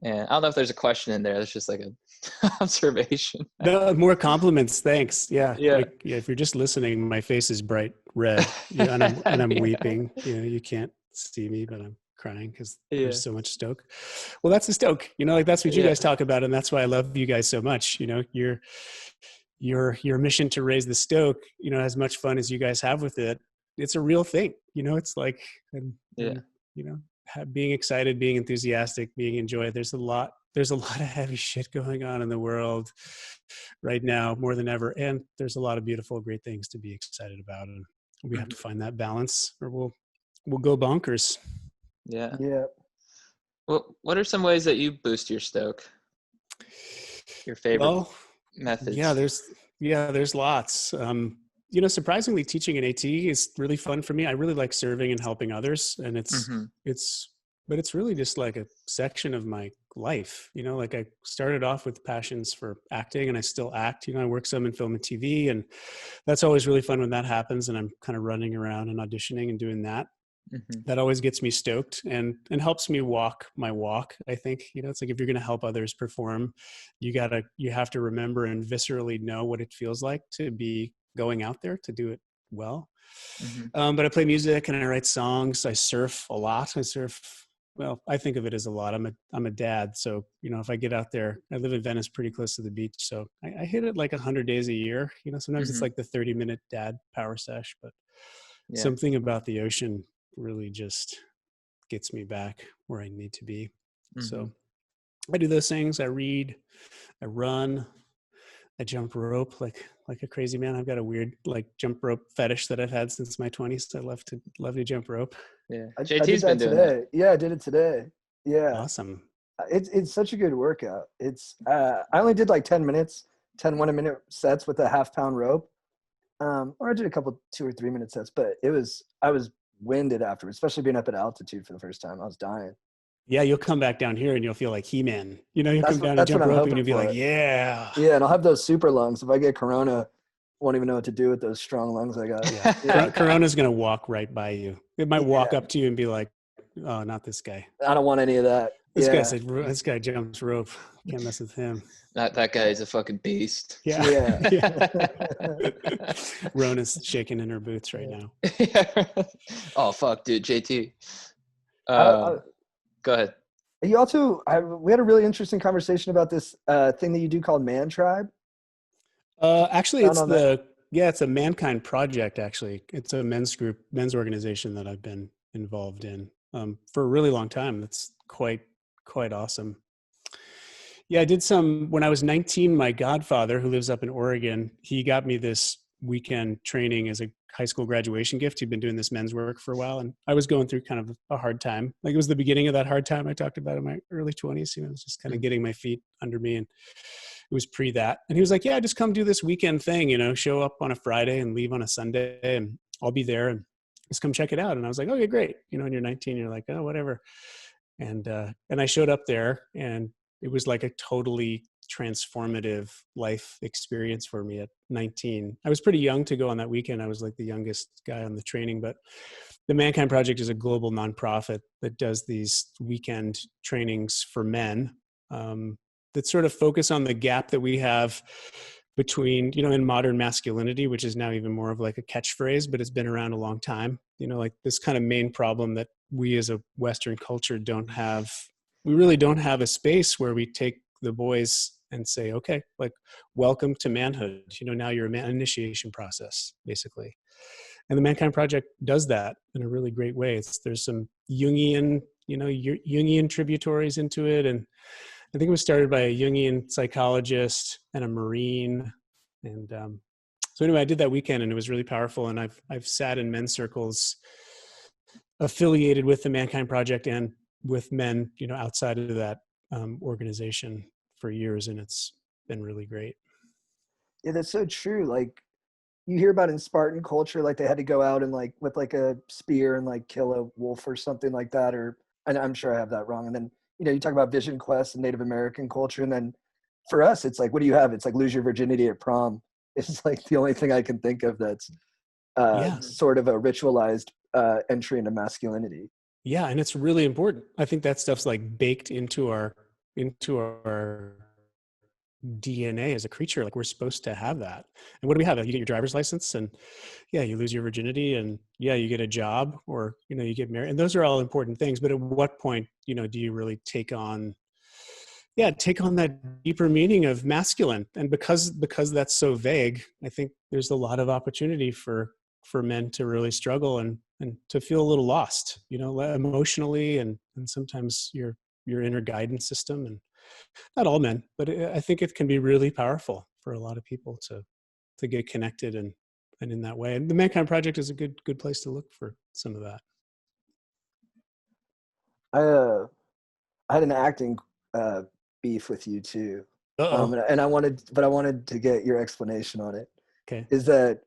And I don't know if there's a question in there. It's just like a observation. No, more compliments. Thanks. Yeah. Yeah. Like, yeah. If you're just listening, my face is bright red, yeah, and I'm Yeah. weeping. You know, you can't see me, but I'm crying because Yeah. there's so much stoke. Well, that's the stoke, you know, like that's what you Yeah. guys talk about. And that's why I love you guys so much. You know, your mission to raise the stoke, you know, as much fun as you guys have with it, it's a real thing. You know, it's like, and you know, being excited, being enthusiastic, being enjoyed. There's a lot of heavy shit going on in the world right now, more than ever. And there's a lot of beautiful, great things to be excited about. And we have to find that balance, or we'll go bonkers. Yeah. Yeah. Well, what are some ways that you boost your stoke? Your favorite methods? Yeah, there's lots. You know, surprisingly, teaching an AT is really fun for me. I really like serving and helping others, and but it's really just like a section of my life. You know, like I started off with passions for acting, and I still act. You know, I work some in film and TV, and that's always really fun when that happens. And I'm kind of running around and auditioning and doing that. That always gets me stoked and helps me walk my walk. I think, you know, it's like if you're going to help others perform, you have to remember and viscerally know what it feels like to be going out there to do it well. But I play music and I write songs. I surf a lot. Well, I think of it as a lot. I'm a dad. So, you know, if I get out there, I live in Venice, pretty close to the beach. So I hit it like 100 days a year. You know, sometimes it's like the 30-minute dad power sesh, but something about the ocean really just gets me back where I need to be. So I do those things. I read, I run, I jump rope like a crazy man. I've got a weird like jump rope fetish that I've had since my 20s. I love to jump rope. Yeah. I JT's did been that doing today. that. Yeah, I did it today. Yeah. Awesome. It's such a good workout. It's I only did like 10 minutes, 10 1-minute sets with a half-pound rope. Or I did a couple 2 or 3 minute sets, but I was winded afterwards, especially being up at altitude for the first time. I was dying. Yeah, you'll come back down here and you'll feel like He-Man. You know, you'll come down and That's what jump I'm rope hoping and you'll be for. like, yeah. Yeah, and I'll have those super lungs. If I get corona, won't even know what to do with those strong lungs I got. Yeah. Corona's gonna walk right by you. It might walk up to you and be like, oh, not this guy. I don't want any of that. This guy jumps rope. Can't mess with him. That guy is a fucking beast. Yeah. Rona's shaking in her boots right now. Oh fuck, dude, JT. Go ahead. We had a really interesting conversation about this thing that you do called Man Tribe. Actually, it's a Mankind project. Actually, it's a men's organization that I've been involved in for a really long time. That's quite awesome. Yeah, I did some when I was 19. My godfather, who lives up in Oregon, he got me this weekend training as a high school graduation gift. He'd been doing this men's work for a while, and I was going through kind of a hard time. Like it was the beginning of that hard time I talked about in my early 20s. You know, it was just kind of getting my feet under me, and it was pre that. And he was like, "Yeah, just come do this weekend thing. You know, show up on a Friday and leave on a Sunday, and I'll be there, and just come check it out." And I was like, "Okay, great." You know, when you're 19, you're like, "Oh, whatever." And I showed up there, and it was like a totally transformative life experience for me at 19. I was pretty young to go on that weekend. I was like the youngest guy on the training, but the Mankind Project is a global nonprofit that does these weekend trainings for men that sort of focus on the gap that we have between, you know, in modern masculinity, which is now even more of like a catchphrase, but it's been around a long time. You know, like this kind of main problem that we as a Western culture don't have. We really don't have a space where we take the boys and say, okay, like, welcome to manhood. You know, now you're an initiation process, basically. And the Mankind Project does that in a really great way. There's some Jungian, you know, Jungian tributaries into it. And I think it was started by a Jungian psychologist and a Marine. And so anyway, I did that weekend and it was really powerful. And I've sat in men's circles affiliated with the Mankind Project and with men, you know, outside of that organization for years, and it's been really great. Yeah, that's so true. Like you hear about in Spartan culture, like they had to go out and like with like a spear and like kill a wolf or something like that, or I'm sure I have that wrong. And then, you talk about Vision Quest and Native American culture. And then for us, it's like, what do you have? It's like lose your virginity at prom. It's like the only thing I can think of that's sort of a ritualized entry into masculinity. Yeah. And it's really important. I think that stuff's like baked into our DNA as a creature. Like we're supposed to have that. And what do we have? You get your driver's license and you lose your virginity and you get a job or, you get married, and those are all important things. But at what point, do you really take on that deeper meaning of masculine? And because that's so vague, I think there's a lot of opportunity for men to really struggle and to feel a little lost, emotionally and sometimes your inner guidance system. And not all men, but I think it can be really powerful for a lot of people to get connected and in that way. And the Mankind Project is a good place to look for some of that. I had an acting beef with you too, Uh-oh. and I wanted to get your explanation on it. Okay. Is that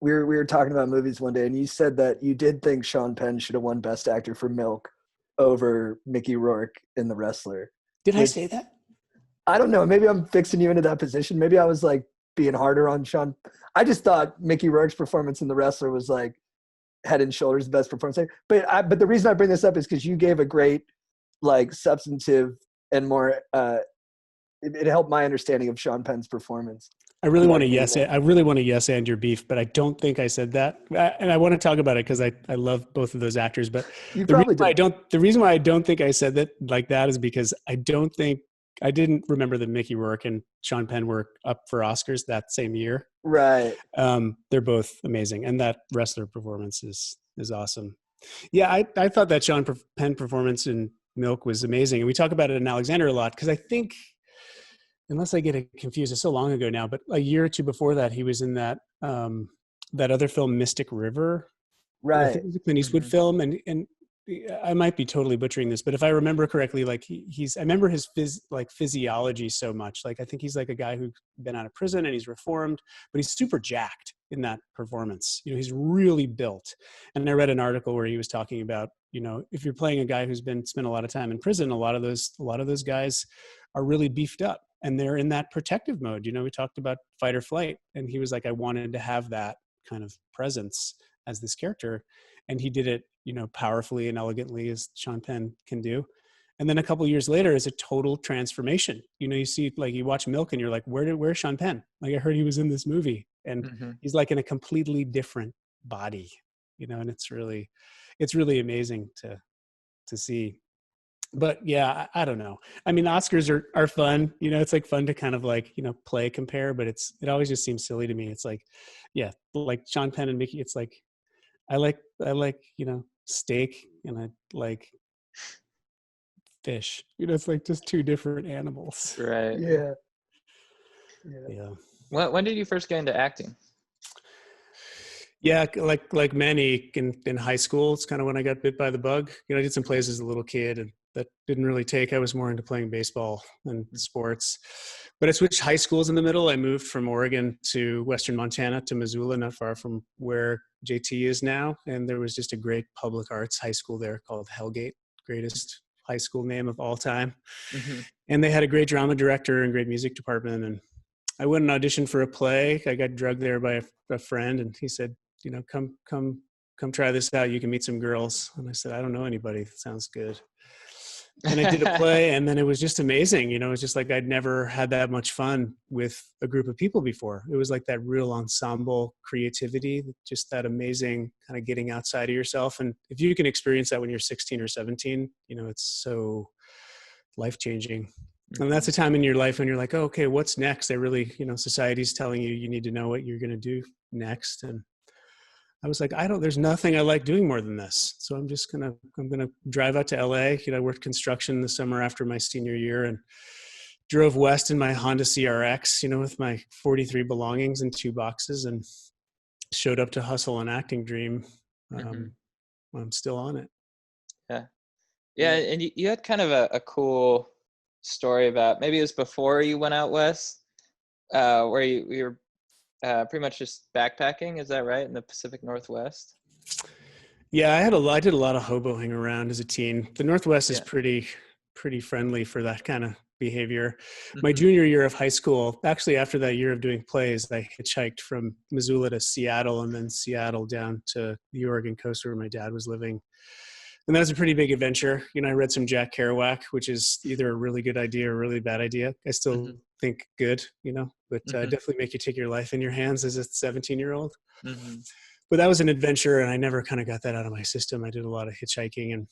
we were talking about movies one day, and you said that you did think Sean Penn should have won Best Actor for Milk over Mickey Rourke in The Wrestler. Did I say that? I don't know. Maybe I'm fixing you into that position. Maybe I was like being harder on Sean. I just thought Mickey Rourke's performance in The Wrestler was like head and shoulders the best performance. But the reason I bring this up is because you gave a great, like, substantive and more. It helped my understanding of Sean Penn's performance. I really want to yes and your beef, but I don't think I said that. And I want to talk about it because I love both of those actors. But the reason why I don't think I said that like that is because I didn't remember that Mickey Rourke and Sean Penn were up for Oscars that same year. Right. They're both amazing, and that Wrestler performance is awesome. Yeah, I thought that Sean Penn performance in Milk was amazing, and we talk about it in Alexander a lot because I think, unless I get it confused, it's so long ago now, but a year or two before that, he was in that that other film, Mystic River. Right. I think it was a Clint Eastwood film, and I might be totally butchering this, but if I remember correctly, like I remember his physiology so much. Like I think he's like a guy who's been out of prison and he's reformed, but he's super jacked in that performance. He's really built. And I read an article where he was talking about, if you're playing a guy who's spent a lot of time in prison, a lot of those guys are really beefed up and they're in that protective mode. We talked about fight or flight, and he was like, I wanted to have that kind of presence as this character, and he did it powerfully and elegantly as Sean Penn can do. And then a couple of years later, it's a total transformation. You see, like, you watch Milk and you're like, where's Sean Penn? Like, I heard he was in this movie, and he's like in a completely different body, and it's really amazing to see. But yeah, I don't know. I mean, Oscars are fun. It's like fun to kind of like, play compare, but it always just seems silly to me. It's like, yeah, like Sean Penn and Mickey, it's like, I like, steak and I like fish. It's like just two different animals. Right. Yeah. When did you first get into acting? Yeah, like many in high school, it's kind of when I got bit by the bug. I did some plays as a little kid, and that didn't really take. I was more into playing baseball and sports. But I switched high schools in the middle. I moved from Oregon to Western Montana to Missoula, not far from where JT is now. And there was just a great public arts high school there called Hellgate, greatest high school name of all time. Mm-hmm. And they had a great drama director and great music department. And I went and auditioned for a play. I got drugged there by a friend, and he said, come try this out. You can meet some girls. And I said, I don't know anybody. That sounds good. And I did a play, and then it was just amazing. It was just like I'd never had that much fun with a group of people before. It was like that real ensemble creativity, just that amazing kind of getting outside of yourself. And if you can experience that when you're 16 or 17, it's so life-changing. And that's a time in your life when you're like, oh, okay, what's next? Society's telling you need to know what you're going to do next. And I was like, there's nothing I like doing more than this. So I'm going to drive out to LA. I worked construction the summer after my senior year and drove west in my Honda CRX, with my 43 belongings in 2 boxes, and showed up to hustle an acting dream. I'm still on it. Yeah. And you had kind of a cool story about, maybe it was before you went out west, where you were pretty much just backpacking. Is that right? In the Pacific Northwest? Yeah, I did a lot of hoboing around as a teen. The Northwest is Yeah. pretty friendly for that kind of behavior. My Mhm. junior year of high school, actually after that year of doing plays, I hitchhiked from Missoula to Seattle and then Seattle down to the Oregon coast where my dad was living. And that was a pretty big adventure. I read some Jack Kerouac, which is either a really good idea or a really bad idea. I still Mhm. think good, but Mhm. definitely make you take your life in your hands as a 17-year-old. Mhm. But that was an adventure, and I never kind of got that out of my system. I did a lot of hitchhiking and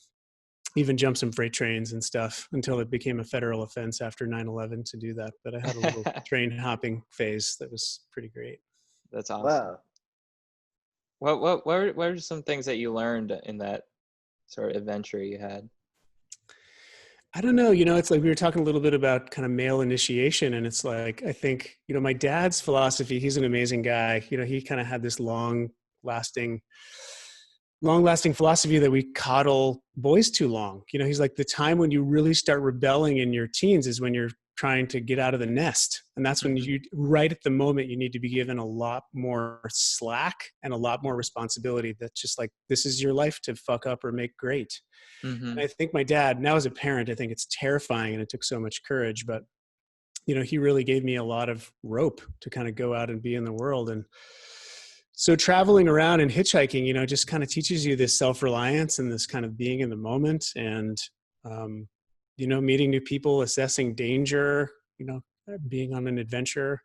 even jumped some freight trains and stuff until it became a federal offense after 9/11 to do that. But I had a little train hopping phase that was pretty great. That's awesome. Wow. What are some things that you learned in that sort of adventure you had? I don't know, it's like we were talking a little bit about kind of male initiation, and it's like, I think, my dad's philosophy, he's an amazing guy. He kind of had this lasting philosophy that we coddle boys too long. He's like, the time when you really start rebelling in your teens is when you're trying to get out of the nest. And that's when Mhm. right at the moment, you need to be given a lot more slack and a lot more responsibility. That's just like, this is your life to fuck up or make great. And Mhm. I think my dad, now as a parent, I think it's terrifying and it took so much courage, but he really gave me a lot of rope to kind of go out and be in the world. And so traveling around and hitchhiking, just kind of teaches you this self-reliance and this kind of being in the moment and, um, meeting new people, assessing danger, being on an adventure,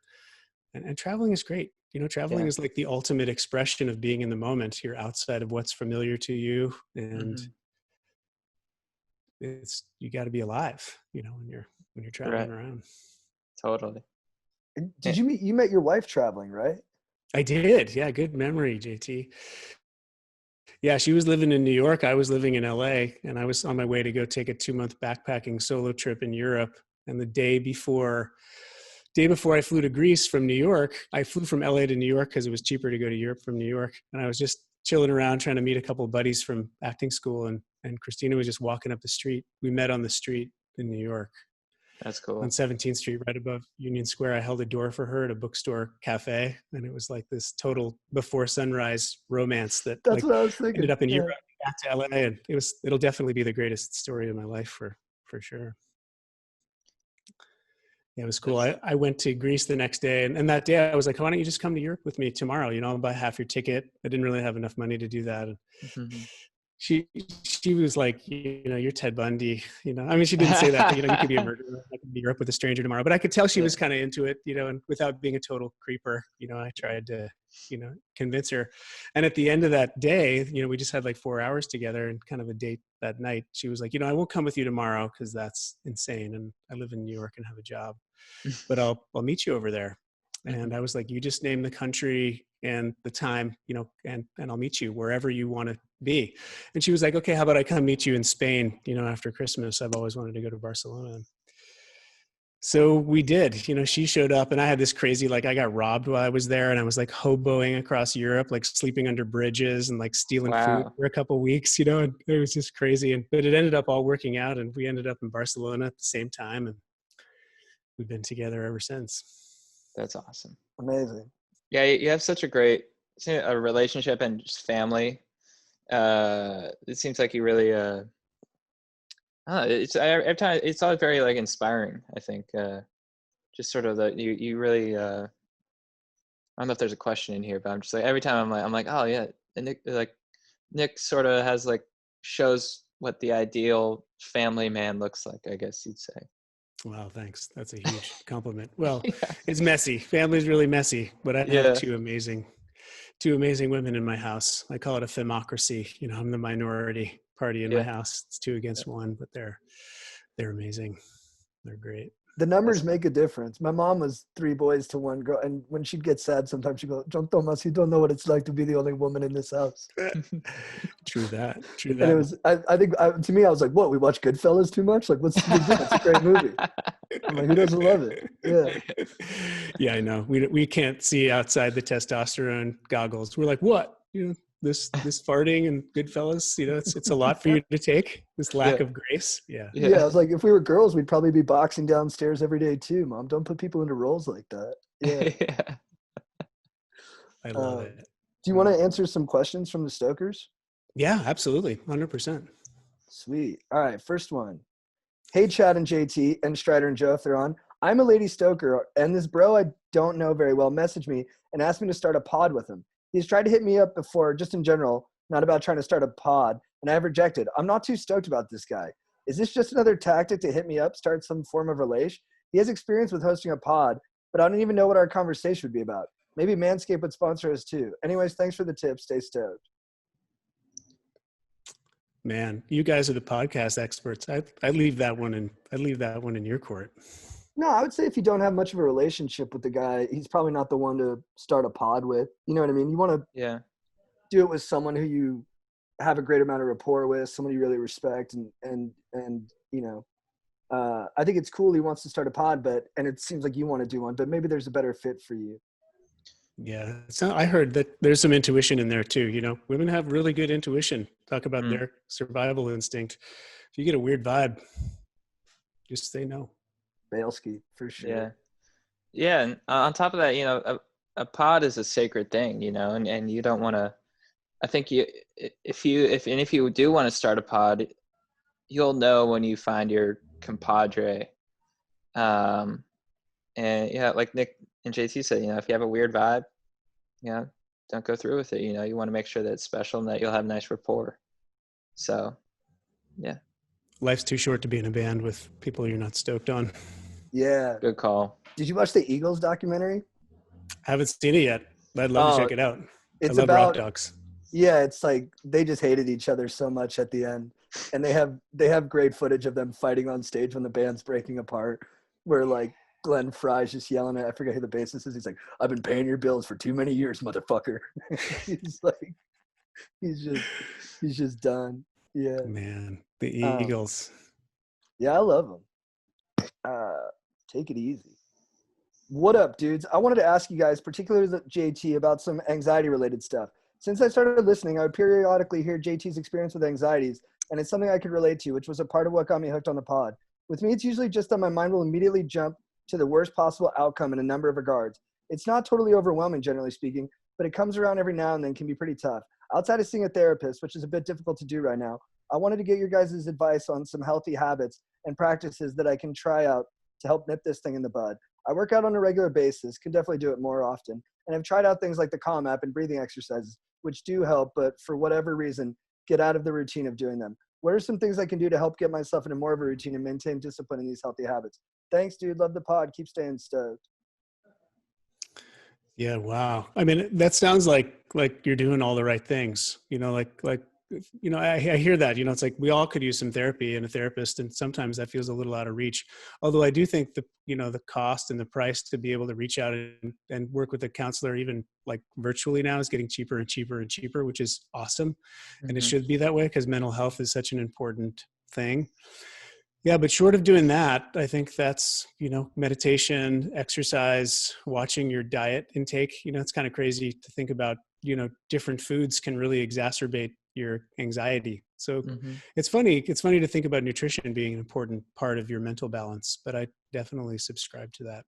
and traveling is great. Traveling Yeah. is like the ultimate expression of being in the moment. You're outside of what's familiar to you, and Mhm. you got to be alive, when you're traveling Right. around. Totally. And Eh, you met your wife traveling, right? I did. Yeah. Good memory, JT. Yeah. She was living in New York. I was living in LA, and I was on my way to go take a 2-month backpacking solo trip in Europe. And the day before I flew to Greece from New York, I flew from LA to New York because it was cheaper to go to Europe from New York. And I was just chilling around trying to meet a couple of buddies from acting school. And Christina was just walking up the street. We met on the street in New York That's on cool. 17th Street, right above Union Square. I held a door for her at a bookstore cafe. And it was like this total before sunrise romance that That's like what I was ended thinking. up in Yeah. Europe, back to LA. And it'll definitely be the greatest story of my life for sure. Yeah, it was cool. That's I went to Greece the next day, and that day I was like, why don't you just come to Europe with me tomorrow? I'll buy half your ticket. I didn't really have enough money to do that. And Mhm. she was like, you're Ted Bundy. I mean, she didn't say that, but you could be a murderer. I could be Europe with a stranger tomorrow. But I could tell she Yeah. was kind of into it, and without being a total creeper, I tried to, convince her. And at the end of that day, we just had like 4 hours together and kind of a date that night. She was like, I won't come with you tomorrow because that's insane. And I live in New York and have a job, but I'll meet you over there. And Mhm. I was like, you just name the country and the time, and I'll meet you wherever you want to be. And she was like, okay, how about I come meet you in Spain, after Christmas? I've always wanted to go to Barcelona. So we did. She showed up, and I had this crazy, like, I got robbed while I was there, and I was like hoboing across Europe, like sleeping under bridges and like stealing food Wow. for a couple of weeks, and it was just crazy. But it ended up all working out, and we ended up in Barcelona at the same time, and we've been together ever since. That's awesome. Amazing. Yeah, you have such a great relationship and just family. It seems like you really it's every time it's all very like inspiring, I think. Just sort of that you really I don't know if there's a question in here, but I'm just like every time I'm like, oh yeah, and Nick sort of has like shows what the ideal family man looks like, I guess you'd say. Wow, thanks. That's a huge compliment. Well, Yeah. it's messy. Family's really messy, but I have Yeah. two amazing women in my house. I call it a femocracy. I'm the minority party in my Yeah. house. It's 2 against 1, but they're amazing. They're great. The That's numbers cool. make a difference. My mom was 3 boys to 1 girl, and when she'd get sad, sometimes she'd go, "John Thomas, you don't know what it's like to be the only woman in this house." True that. True And it that. was, I think, to me, I was like, "What? We watch Goodfellas too much? Like, what's the big deal? It's a great movie." I'm like, "Who doesn't love it?" Yeah. Yeah, I know. We can't see outside the testosterone goggles. We're like, what? This farting and Goodfellas. It's a lot for you to take. This lack Yeah. of grace. Yeah, Yeah, I Yeah. was like, if we were girls, we'd probably be boxing downstairs every day too, Mom. Don't put people into roles like that. Yeah. Yeah. I love Um, it. do you want to answer some questions from the Stokers? Yeah, absolutely. 100%. Sweet. All right, first one. Hey, Chad and JT and Strider and Joe, if they're on. I'm a lady stoker, and this bro I don't know very well messaged me and asked me to start a pod with him. He's tried to hit me up before, just in general, not about trying to start a pod, and I have rejected. I'm not too stoked about this guy. Is this just another tactic to hit me up, start some form of relation? He has experience with hosting a pod, but I don't even know what our conversation would be about. Maybe Manscaped would sponsor us too. Anyways, thanks for the tip. Stay stoked. Man, you guys are the podcast experts. I leave that one in your court. No, I would say if you don't have much of a relationship with the guy, he's probably not the one to start a pod with. You know what I mean? You want to do it with someone who you have a great amount of rapport with, someone you really respect, and you know, I think it's cool he wants to start a pod, and it seems like you want to do one, but maybe there's a better fit for you. Yeah, so I heard that there's some intuition in there too. You know, women have really good intuition. Talk about their survival instinct. If you get a weird vibe, just say no. Bailski, for sure. Yeah, and on top of that, you know, a pod is a sacred thing, you know, and you don't want to. I think if you do want to start a pod, you'll know when you find your compadre. And yeah, like Nick and JT said, you know, if you have a weird vibe, yeah, don't go through with it. You know, you want to make sure that it's special and that you'll have nice rapport. So, yeah. Life's too short to be in a band with people you're not stoked on. Yeah. Good call. Did you watch the Eagles documentary? Haven't seen it yet. I'd love to check it out. It's I love about rock dogs. Yeah, it's like they just hated each other so much at the end. And they have great footage of them fighting on stage when the band's breaking apart, where like Glenn Fry's just yelling at, I forget who the bassist is. He's like, I've been paying your bills for too many years, motherfucker. He's like, he's just done. Yeah. Man, the Eagles. Yeah, I love them. Take it easy. What up, dudes? I wanted to ask you guys, particularly JT, about some anxiety-related stuff. Since I started listening, I would periodically hear JT's experience with anxieties, and it's something I could relate to, which was a part of what got me hooked on the pod. With me, it's usually just that my mind will immediately jump to the worst possible outcome in a number of regards. It's not totally overwhelming, generally speaking, but it comes around every now and then, can be pretty tough. Outside of seeing a therapist, which is a bit difficult to do right now, I wanted to get your guys' advice on some healthy habits and practices that I can try out to help nip this thing in the bud. I work out on a regular basis, can definitely do it more often, and I've tried out things like the Calm app and breathing exercises, which do help, but for whatever reason, get out of the routine of doing them. What are some things I can do to help get myself into more of a routine and maintain discipline in these healthy habits? Thanks, dude. Love the pod. Keep staying stoked. Yeah, wow. I mean, that sounds like you're doing all the right things. You know, I hear that. You know, it's like we all could use some therapy and a therapist, and sometimes that feels a little out of reach. Although I do think the cost and the price to be able to reach out and work with a counselor, even like virtually now, is getting cheaper and cheaper and cheaper, which is awesome, and it should be that way because mental health is such an important thing. Yeah, but short of doing that, I think that's, meditation, exercise, watching your diet intake. It's kind of crazy to think about, different foods can really exacerbate your anxiety. So it's funny to think about nutrition being an important part of your mental balance, but I definitely subscribe to that.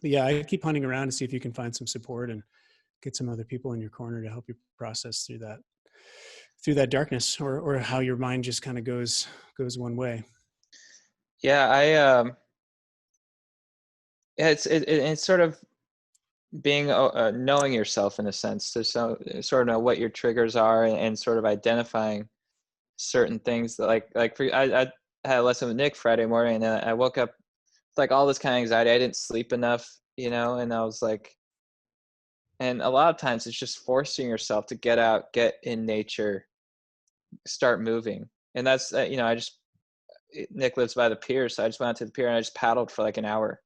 But yeah, I keep hunting around to see if you can find some support and get some other people in your corner to help you process through that darkness or how your mind just kind of goes one way. Yeah, it's sort of being knowing yourself in a sense to sort of know what your triggers are and sort of identifying certain things that I had a lesson with Nick Friday morning, and I woke up with like all this kind of anxiety. I didn't sleep enough, and I was like, and a lot of times it's just forcing yourself to get out, get in nature, start moving, and that's Nick lives by the pier, so I just went out to the pier and I just paddled for like an hour.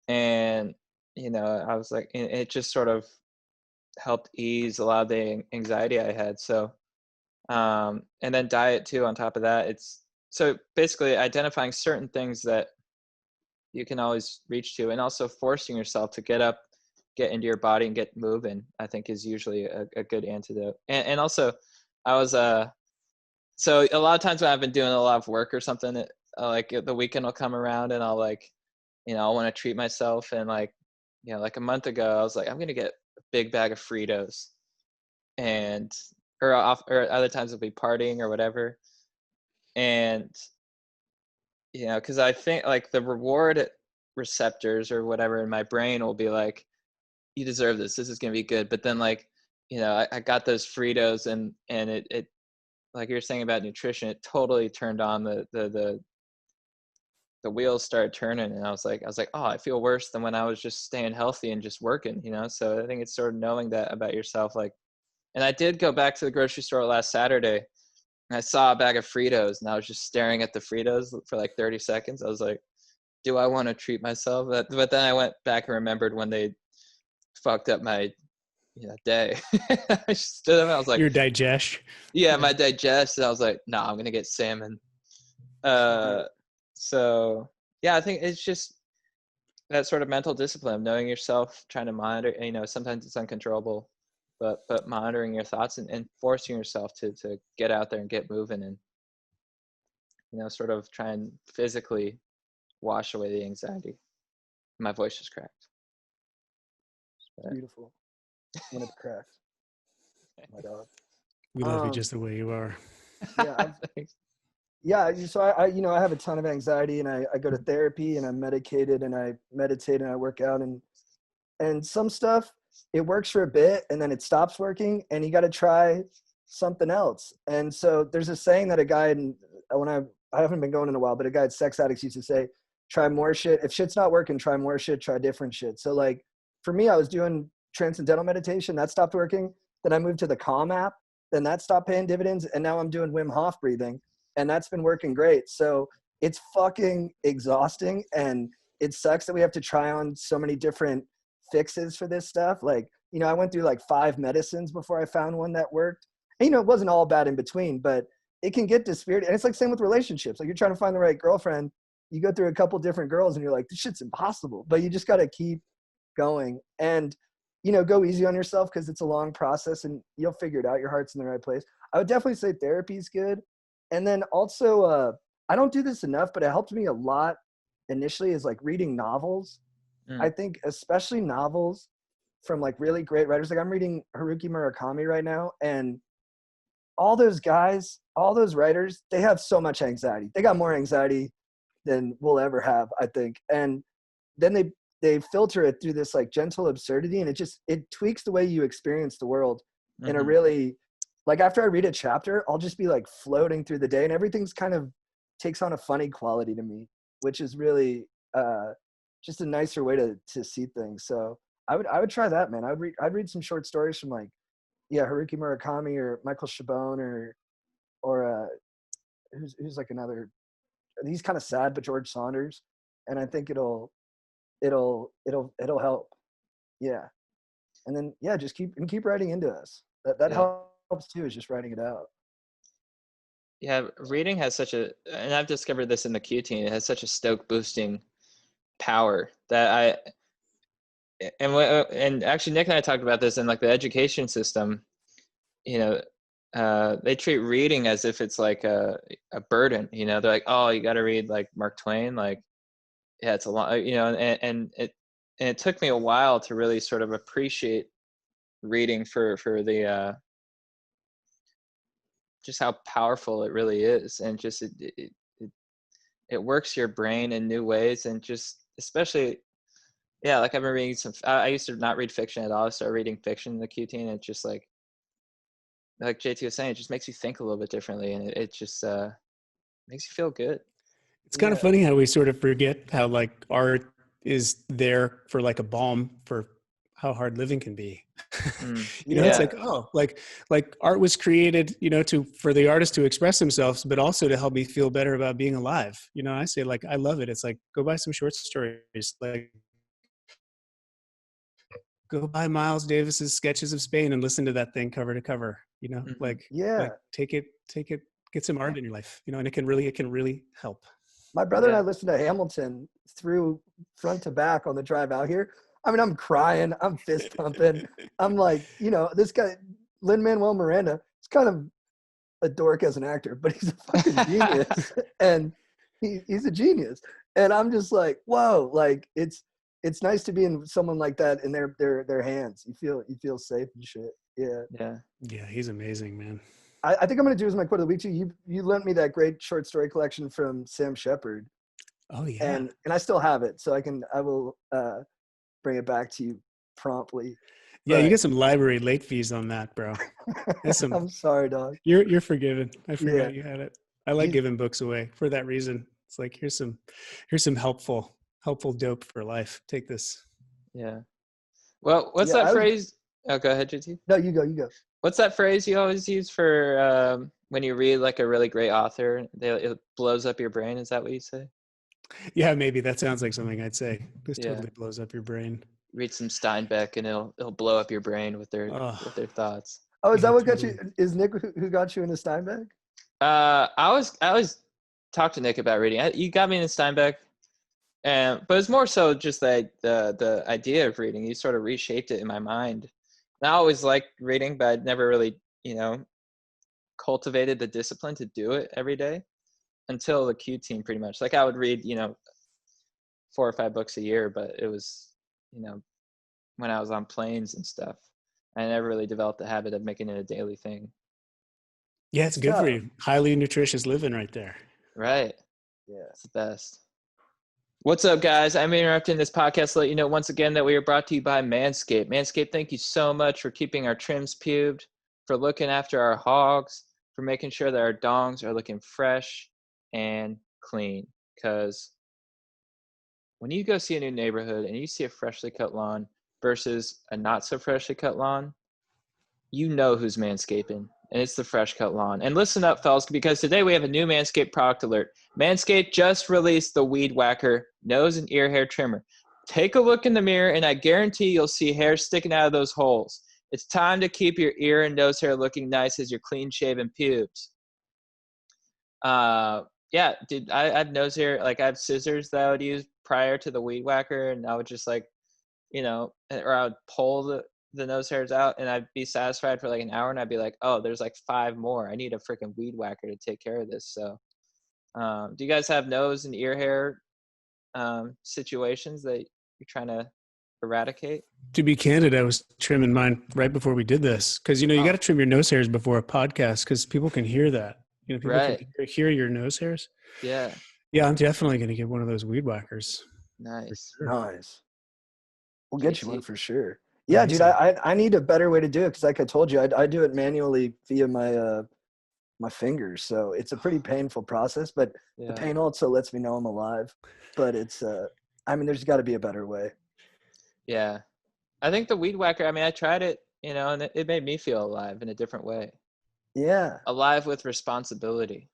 And, I was like, it just sort of helped ease a lot of the anxiety I had. So, and then diet too, on top of that. It's so basically identifying certain things that you can always reach to, and also forcing yourself to get up, get into your body and get moving, I think is usually a good antidote. And also I was, so a lot of times when I've been doing a lot of work or something, like the weekend will come around and I'll I want to treat myself. And like a month ago, I was like, I'm going to get a big bag of Fritos. And or other times it'll be partying or whatever. And, because I think like the reward receptors or whatever in my brain will be like, you deserve this. This is going to be good. But then like, I got those Fritos and it like you're saying about nutrition, it totally turned on the wheels started turning, and I was like, oh, I feel worse than when I was just staying healthy and just working, So I think it's sort of knowing that about yourself. Like, and I did go back to the grocery store last Saturday, and I saw a bag of Fritos, and I was just staring at the Fritos for like 30 seconds. I was like, do I want to treat myself? But then I went back and remembered when they fucked up my day. I stood up, I was like, your digest. Yeah, my digest. And I was like, no, I'm gonna get salmon. So yeah, I think it's just that sort of mental discipline of knowing yourself, trying to monitor. Sometimes it's uncontrollable, but monitoring your thoughts and forcing yourself to get out there and get moving, and sort of try and physically wash away the anxiety. My voice just cracked. But, Beautiful. When it cracks. My dog. We love you just the way you are. Yeah, so I have a ton of anxiety, and I go to therapy, and I'm medicated, and I meditate, and I work out, and some stuff, it works for a bit and then it stops working, and you got to try something else. And so there's a saying that a guy, I haven't been going in a while, but a guy at Sex Addicts used to say, try more shit. If shit's not working, try more shit, try different shit. So like for me, I was doing transcendental meditation, that stopped working. Then I moved to the Calm app, then that stopped paying dividends, and now I'm doing Wim Hof breathing, and that's been working great. So it's fucking exhausting, and it sucks that we have to try on so many different fixes for this stuff. Like, I went through like 5 medicines before I found one that worked. And, it wasn't all bad in between, but it can get dispirited. And it's like same with relationships. Like, you're trying to find the right girlfriend, you go through a couple different girls and you're like, this shit's impossible, but you just got to keep going and, go easy on yourself, because it's a long process and you'll figure it out. Your heart's in the right place. I would definitely say therapy is good. And then also, I don't do this enough, but it helped me a lot initially, is like reading novels. I think especially novels from like really great writers. Like I'm reading Haruki Murakami right now, and all those guys, all those writers, they have so much anxiety. They got more anxiety than we'll ever have, I think. And then they filter it through this like gentle absurdity, and it tweaks the way you experience the world in a really, like after I read a chapter, I'll just be like floating through the day, and everything's kind of takes on a funny quality to me, which is really just a nicer way to see things. So I would try that, man. I'd read some short stories from like, Haruki Murakami or Michael Chabon or who's like another, he's kind of sad, but George Saunders. And I think it'll help. Yeah. And then, just keep writing into us. That helps too, is just writing it out. Yeah. Reading has and I've discovered this in the Q team, it has such a stoke boosting power that and actually Nick and I talked about this in like the education system. They treat reading as if it's like a burden. They're like, oh, you got to read like Mark Twain. Like, yeah, it's a lot. And it took me a while to really sort of appreciate reading for the just how powerful it really is, and just it works your brain in new ways, and just especially. Yeah, like I've been reading I used to not read fiction at all. I started reading fiction in the QT, and it just like JT was saying, it just makes you think a little bit differently, and it just makes you feel good. It's kind of funny how we sort of forget how like art is there for like a balm for how hard living can be. It's like, oh, like art was created, for the artist to express themselves, but also to help me feel better about being alive. I say like, I love it. It's like, go buy some short stories, like go buy Miles Davis's Sketches of Spain and listen to that thing cover to cover, like take it, get some art in your life, and it can really help. My brother and I listened to Hamilton through front to back on the drive out here. I mean, I'm crying, I'm fist pumping. I'm like, this guy, Lin-Manuel Miranda, is kind of a dork as an actor, but he's a fucking genius. And he's a genius. And I'm just like, whoa, like it's nice to be in someone like that in their hands. You feel safe and shit. Yeah. Yeah. Yeah, he's amazing, man. I think I'm gonna do as my quote of the week too. You lent me that great short story collection from Sam Shepard, Oh yeah. and I still have it, so I will bring it back to you promptly. Yeah, you But get some library late fees on that, bro. That's some. I'm sorry, dog. You're forgiven. I Yeah. forgot you had it. I like He's- giving books away for that reason. It's like here's some helpful dope for life. Take this. Yeah. Well, what's Yeah, that phrase? Oh, go ahead, JT. No, you go. You go. What's that phrase you always use for when you read like a really great author? It blows up your brain. Is that what you say? Yeah, maybe that sounds like something I'd say. This Yeah. totally blows up your brain. Read some Steinbeck, and it'll blow up your brain with their Oh, thoughts. Oh, is yeah, that what totally. got you? Is Nick who got you into Steinbeck? I always talk to Nick about reading. You got me into Steinbeck, but it's more so just like the idea of reading. You sort of reshaped it in my mind. And I always liked reading, but I'd never really, cultivated the discipline to do it every day until the Q team. Pretty much, like I would read, 4 or 5 books a year, but it was, when I was on planes and stuff. I never really developed the habit of making it a daily thing. Yeah, it's good for Yeah. you. Highly nutritious living right there. Right. Yeah. It's the best. What's up, guys? I'm interrupting this podcast to let you know once again that we are brought to you by Manscaped. Manscaped, thank you so much for keeping our trims pubed, for looking after our hogs, for making sure that our dongs are looking fresh and clean. Because when you go see a new neighborhood and you see a freshly cut lawn versus a not so freshly cut lawn, you know who's manscaping, and it's the fresh cut lawn. And listen up, fellas, because today we have a new Manscaped product alert. Manscaped just released the Weed Whacker nose and ear hair trimmer. Take a look in the mirror, and I guarantee you'll see hair sticking out of those holes. It's time to keep your ear and nose hair looking nice as your clean-shaven pubes. Yeah, dude, I have nose hair. Like, I have scissors that I would use prior to the Weed Whacker, and I would just, or I would pull the nose hairs out, and I'd be satisfied for like an hour, and I'd be like, oh, there's like 5 more. I need a freaking Weed Whacker to take care of this. So do you guys have nose and ear hair situations that you're trying to eradicate? To be candid, I was trimming mine right before we did this because you got to trim your nose hairs before a podcast because people can hear that. People Right. can hear your nose hairs. Yeah. Yeah, I'm definitely going to get one of those Weed Whackers. Nice. Sure. Nice. We'll get you JT? one for sure. Yeah, dude, I need a better way to do it because, like I told you, I do it manually via my fingers, so it's a pretty painful process. But Yeah. the pain also lets me know I'm alive. But it's, there's got to be a better way. Yeah. I think the Weed Whacker, I tried it, and it made me feel alive in a different way. Yeah, Alive with responsibility.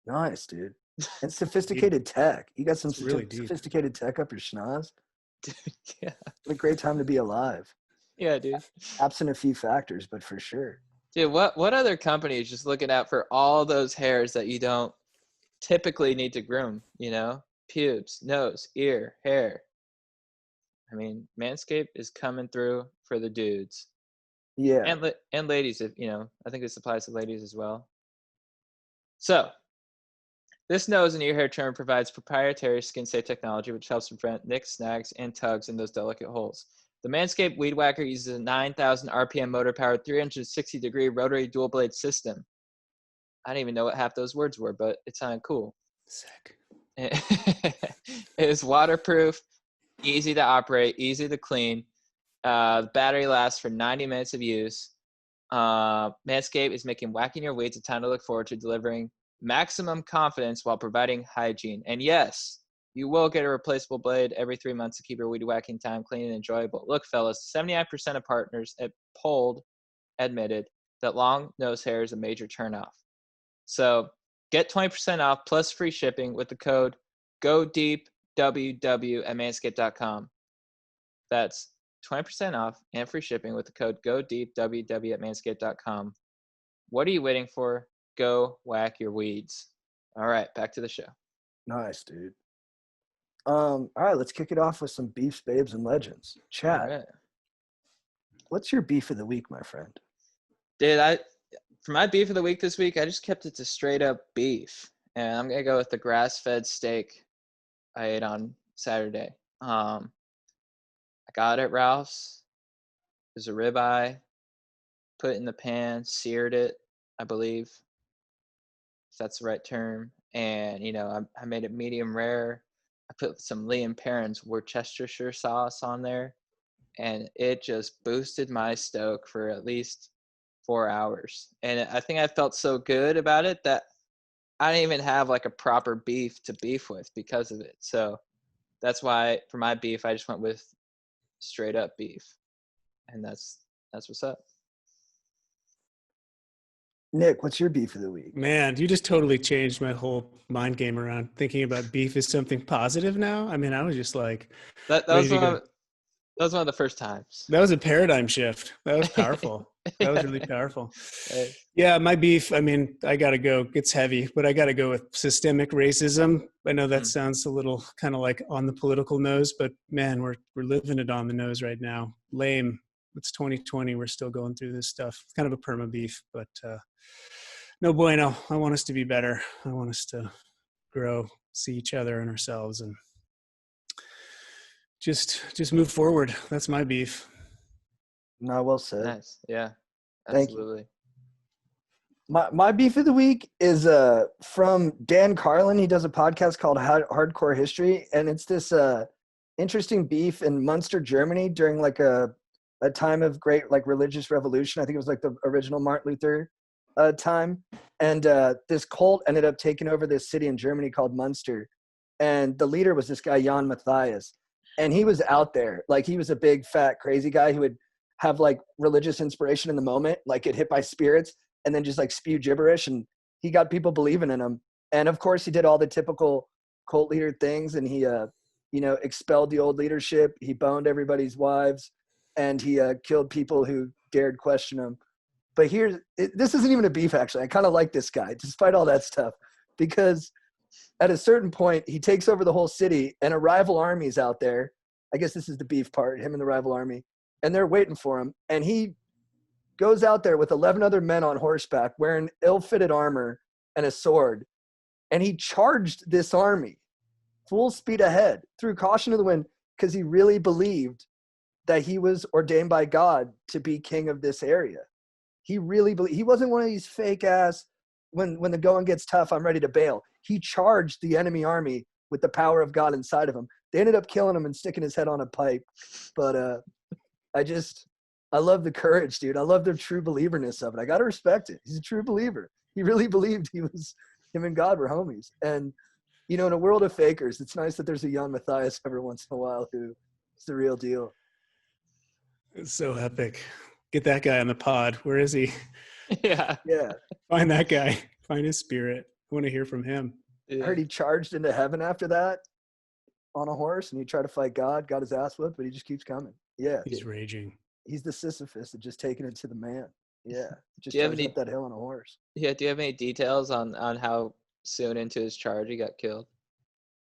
nice, dude. And sophisticated tech. You got some It's really deep. sophisticated tech up your schnoz. Yeah. What a great time to be alive. Yeah, dude. Absent a few factors, but for sure. Dude, what other company is just looking out for all those hairs that you don't typically need to groom, Pubes, nose, ear, hair. Manscaped is coming through for the dudes. Yeah. And ladies, if I think this applies to ladies as well. So, this nose and ear hair trimmer provides proprietary skin-safe technology which helps prevent nicks, snags, and tugs in those delicate holes. The Manscaped Weed Whacker uses a 9,000 RPM motor-powered 360-degree rotary dual-blade system. I don't even know what half those words were, but it sounded cool. Sick. It is waterproof, easy to operate, easy to clean. The battery lasts for 90 minutes of use. Manscaped is making whacking your weeds a time to look forward to, delivering maximum confidence while providing hygiene. And yes, you will get a replaceable blade every 3 months to keep your weed whacking time clean and enjoyable. Look, fellas, 79% of partners at polled admitted that long nose hair is a major turnoff. So get 20% off plus free shipping with the code GODEEPWW at manscaped.com. That's 20% off and free shipping with the code GODEEPWW at manscaped.com. What are you waiting for? Go whack your weeds. All right, back to the show. Nice, dude. All right, let's kick it off with some beefs, babes, and legends. Chad, All right. what's your beef of the week, my friend? Dude, for my beef of the week this week, I just kept it to straight up beef. And I'm going to go with the grass-fed steak I ate on Saturday. I got it at Ralph's. It was a ribeye. put it in the pan, seared it, I believe, if that's the right term. And, I made it medium rare. I put some Liam Perrin's Worcestershire sauce on there, and it just boosted my stoke for at least 4 hours. And I think I felt so good about it that I didn't even have like a proper beef to beef with because of it. So that's why for my beef, I just went with straight up beef. And that's what's up. Nick, what's your beef of the week? Man, you just totally changed my whole mind game around thinking about beef as something positive now. I mean, I was just like, That ready was to one go. of, that was one of the first times. That was a paradigm shift. That was powerful. That was really powerful. Yeah, my beef, I mean, I got to go. It's heavy, but I got to go with systemic racism. I know that sounds a little kind of like on the political nose, but man, we're living it on the nose right now. Lame. It's 2020. We're still going through this stuff. It's kind of a perma beef, but no bueno. I want us to be better. I want us to grow, see each other and ourselves, and just move forward. That's my beef. No, well said. Nice. Yeah, Thank you. absolutely. My beef of the week is from Dan Carlin. He does a podcast called Hardcore History, and it's this interesting beef in Munster, Germany during like a time of great like religious revolution. I think it was like the original Martin Luther time, and this cult ended up taking over this city in Germany called Munster, and the leader was this guy Jan Matthias, and he was out there like he was a big fat crazy guy who would have like religious inspiration in the moment, like get hit by spirits and then just like spew gibberish, and he got people believing in him. And of course he did all the typical cult leader things, and he expelled the old leadership, he boned everybody's wives, and he killed people who dared question him. But this isn't even a beef, actually. I kind of like this guy despite all that stuff, because at a certain point he takes over the whole city and a rival army's out there. I guess this is the beef part, him and the rival army, and they're waiting for him. And he goes out there with 11 other men on horseback wearing ill-fitted armor and a sword. And he charged this army full speed ahead, threw caution to the wind, because he really believed that he was ordained by God to be king of this area. He really believed. He wasn't one of these fake ass, when the going gets tough, I'm ready to bail. He charged the enemy army with the power of God inside of him. They ended up killing him and sticking his head on a pipe. But I love the courage, dude. I love the true believerness of it. I got to respect it. He's a true believer. He really believed him and God were homies. And, in a world of fakers, it's nice that there's a young Matthias every once in a while who is the real deal. It's so epic. Get that guy on the pod. Where is he? Yeah. Find that guy. Find his spirit. I want to hear from him. I heard he charged into heaven after that on a horse, and he tried to fight God, got his ass whipped, but he just keeps coming. Yeah. He's raging. He's the Sisyphus of just taking it to the man. Yeah. Just Do you have charging up that hill on a horse. Yeah. Do you have any details on how soon into his charge he got killed?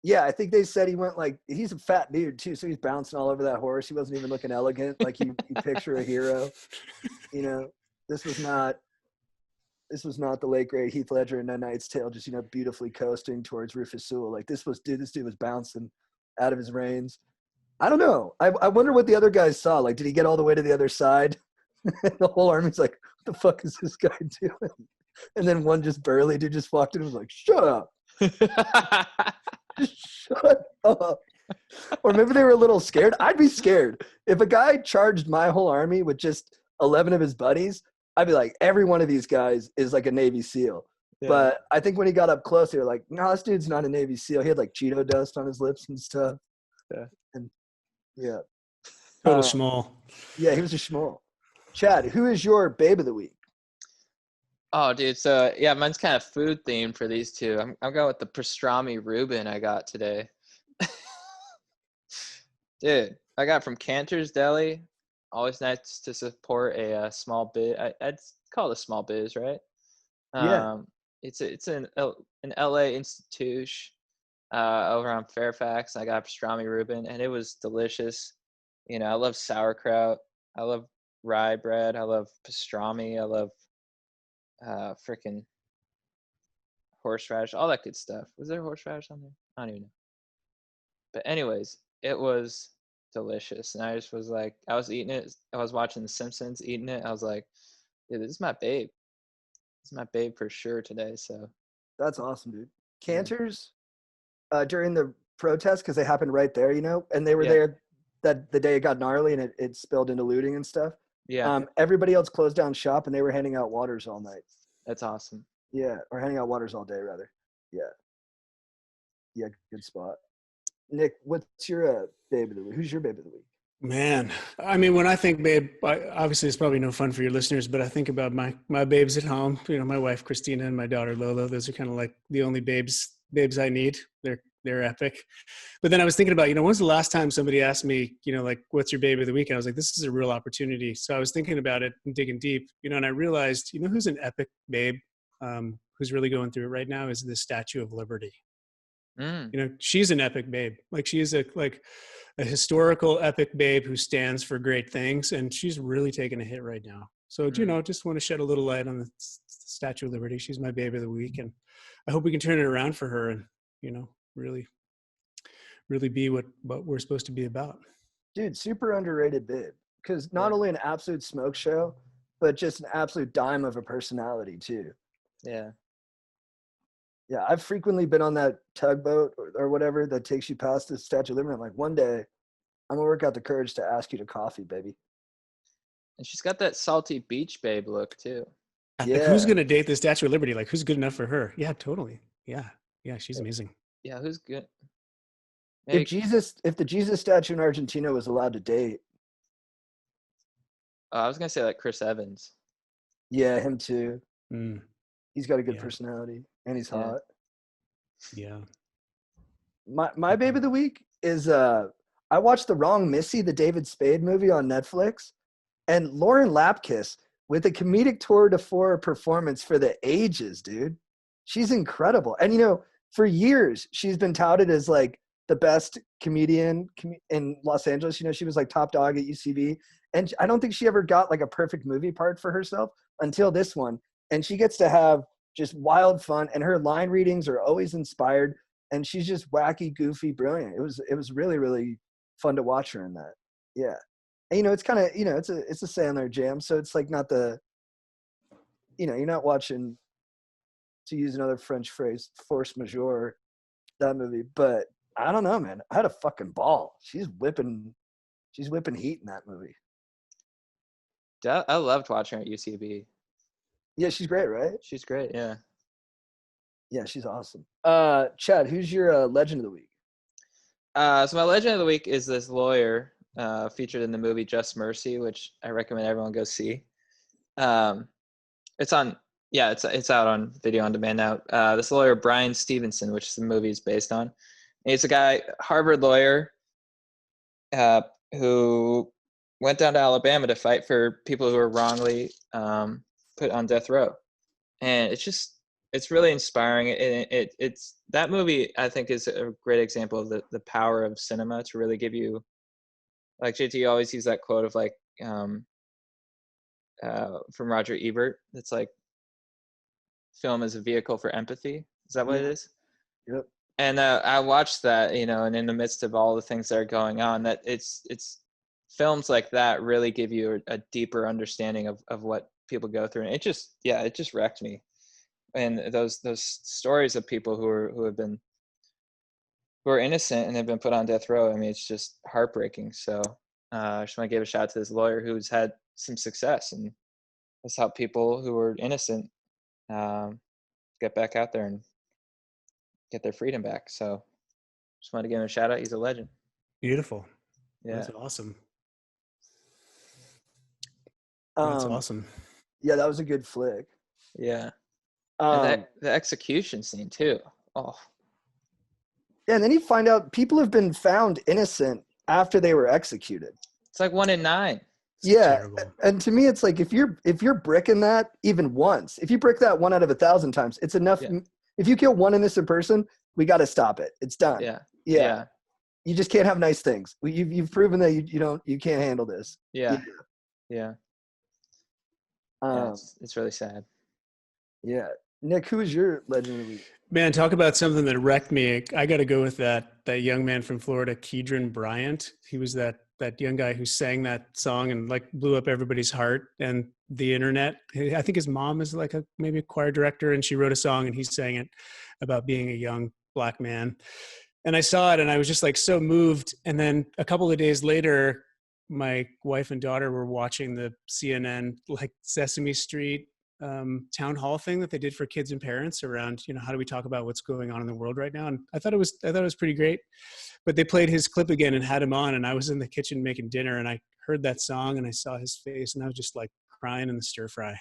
Yeah, I think they said he went he's a fat dude too, so he's bouncing all over that horse. He wasn't even looking elegant, like you picture a hero. This was not the late great Heath Ledger in A Knight's Tale, just beautifully coasting towards Rufus Sewell. Like this dude was bouncing out of his reins. I don't know. I wonder what the other guys saw. Like, did he get all the way to the other side? The whole army's like, what the fuck is this guy doing? And then one just burly dude just walked in and was like, shut up. Shut up. Or maybe they were a little scared. I'd be scared. If a guy charged my whole army with just 11 of his buddies, I'd be like, every one of these guys is like a Navy SEAL. Yeah. But I think when he got up close, they were like, no, this dude's not a Navy SEAL. He had like Cheeto dust on his lips and stuff. Yeah. And yeah. Total schmoll. Yeah, he was a schmoll. Chad, who is your babe of the week? Oh, dude. So yeah, mine's kind of food themed for these two. I'm going with the pastrami Reuben I got today. Dude, I got from Cantor's Deli. Always nice to support a small biz. I'd call it a small biz, right? Yeah. It's an LA institution over on Fairfax. I got pastrami Reuben, and it was delicious. I love sauerkraut. I love rye bread. I love pastrami. I love freaking horseradish, all that good stuff. Was there horseradish on there? I don't even know. But anyways, it was delicious. And I just was like, I was eating it. I was watching The Simpsons, eating it. I was like, Yeah, this is my babe. This is my babe for sure today. So That's awesome, dude. Yeah. Cantors during the protest, because they happened right there, and they were Yeah. there that the day it got gnarly and it spilled into looting and stuff. yeah, Everybody else closed down shop and they were handing out waters all night. that's awesome. Yeah, or handing out waters all day rather. Yeah. Yeah, good spot. Nick, what's your babe of the week? Who's your babe of the week? Man, I mean, when I think babe, obviously it's probably no fun for your listeners, but I think about my babes at home. My wife Christina and my daughter Lola. Those are kind of like the only babes I need. They're epic. But then I was thinking about, when's the last time somebody asked me, like, what's your babe of the week? And I was like, this is a real opportunity. So I was thinking about it and digging deep, and I realized, who's an epic babe, who's really going through it right now is the Statue of Liberty. She's an epic babe. Like she is a historical epic babe who stands for great things, and she's really taking a hit right now. So, just want to shed a little light on the Statue of Liberty. She's my babe of the week, and I hope we can turn it around for her and, really be what we're supposed to be about. Dude, super underrated babe. Because not only an absolute smoke show, but just an absolute dime of a personality too. Yeah. Yeah, I've frequently been on that tugboat or whatever that takes you past the Statue of Liberty. I'm like, one day, I'm gonna work out the courage to ask you to coffee, baby. And she's got that salty beach babe look too. Like, who's gonna date the Statue of Liberty? Like, who's good enough for her? Yeah, totally. Yeah, she's amazing. Yeah, who's good? If the Jesus statue in Argentina was allowed to date, I was gonna say like Chris Evans. yeah, him too. Mm. He's got a good personality and he's hot. Yeah. My babe of the week is I watched The Wrong Missy, the David Spade movie on Netflix, and Lauren Lapkus with a comedic tour de force performance for the ages, dude. She's incredible. And for years she's been touted as like the best comedian in Los Angeles. She was like top dog at UCB, and I don't think she ever got like a perfect movie part for herself until this one. And she gets to have just wild fun, and her line readings are always inspired, and she's just wacky, goofy, brilliant. It was really, really fun to watch her in that. Yeah. And it's kind of, it's a Sandler jam, so it's like not the, you're not watching, to use another French phrase, force majeure, that movie. But I don't know, man. I had a fucking ball. She's whipping heat in that movie. I loved watching her at UCB. Yeah, she's great, right? She's great, yeah. Yeah, she's awesome. Chad, who's your legend of the week? So my legend of the week is this lawyer featured in the movie Just Mercy, which I recommend everyone go see. It's out on video on demand now. This lawyer, Brian Stevenson, which the movie is based on. And he's a guy, Harvard lawyer, who went down to Alabama to fight for people who were wrongly put on death row. And it's really inspiring. It's that movie, I think, is a great example of the power of cinema to really give you, like JT always used that quote of like from Roger Ebert. It's like film is a vehicle for empathy. Is that what it is? Yep. And I watched that, and in the midst of all the things that are going on, that it's films like that really give you a deeper understanding of what people go through. And it just wrecked me. And those stories of people who are innocent and have been put on death row, I mean, it's just heartbreaking. So I just want to give a shout out to this lawyer who's had some success and has helped people who are innocent get back out there and get their freedom back. So just want to give him a shout out. He's a legend. Beautiful. Yeah. That's awesome. That's awesome. Yeah, that was a good flick. Yeah. And the execution scene too. Oh. Yeah, and then you find out people have been found innocent after they were executed. It's like 1 in 9. Yeah, terrible. And to me, it's like if you're bricking that even once, if you brick that 1 out of 1,000 times, it's enough. Yeah. If you kill one innocent person, we got to stop it. It's done. Yeah. You just can't have nice things. You've proven that you can't handle this. Yeah. Um, it's really sad. Yeah. Nick, who is your legend of the week? Man, talk about something that wrecked me. I got to go with that young man from Florida, Keedron Bryant. He was that that young guy who sang that song and like blew up everybody's heart and the internet. I think his mom is like maybe a choir director, and she wrote a song and he sang it about being a young Black man. And I saw it and I was just like so moved. And then a couple of days later, my wife and daughter were watching the CNN like Sesame Street town hall thing that they did for kids and parents around, how do we talk about what's going on in the world right now? And I thought it was pretty great. But they played his clip again and had him on, and I was in the kitchen making dinner and I heard that song and I saw his face and I was just like crying in the stir fry.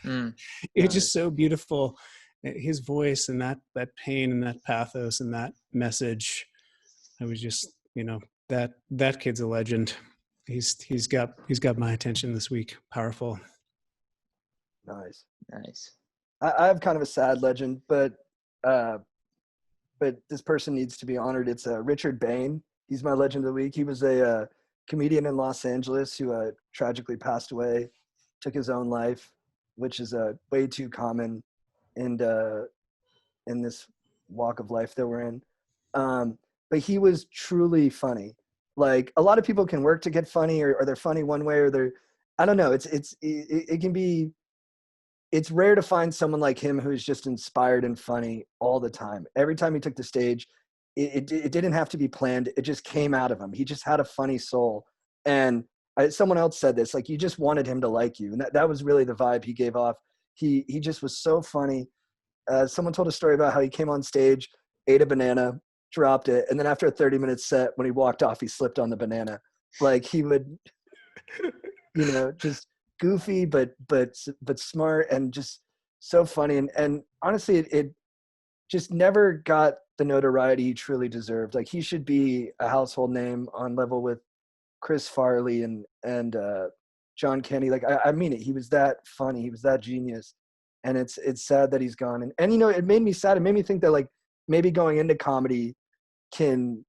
It was just so beautiful. His voice and that pain and that pathos and that message. I was just, that kid's a legend. He's got my attention this week. Powerful. Nice. I have kind of a sad legend, but this person needs to be honored. It's Richard Bain. He's my legend of the week. He was a comedian in Los Angeles who tragically passed away, took his own life, which is way too common in this walk of life that we're in. But he was truly funny. Like, a lot of people can work to get funny, or they're funny one way, or I don't know. It can be. It's rare to find someone like him who's just inspired and funny all the time. Every time he took the stage, it didn't have to be planned. It just came out of him. He just had a funny soul. And someone else said this, like, you just wanted him to like you. And that was really the vibe he gave off. He just was so funny. Someone told a story about how he came on stage, ate a banana, dropped it, and then after a 30-minute set, when he walked off, he slipped on the banana. Like, he would, just goofy, but smart and just so funny. And honestly, it just never got the notoriety he truly deserved. Like, he should be a household name on level with Chris Farley and John Kenny. Like, I mean it. He was that funny. He was that genius. And it's sad that he's gone. And it made me sad. It made me think that, like, maybe going into comedy can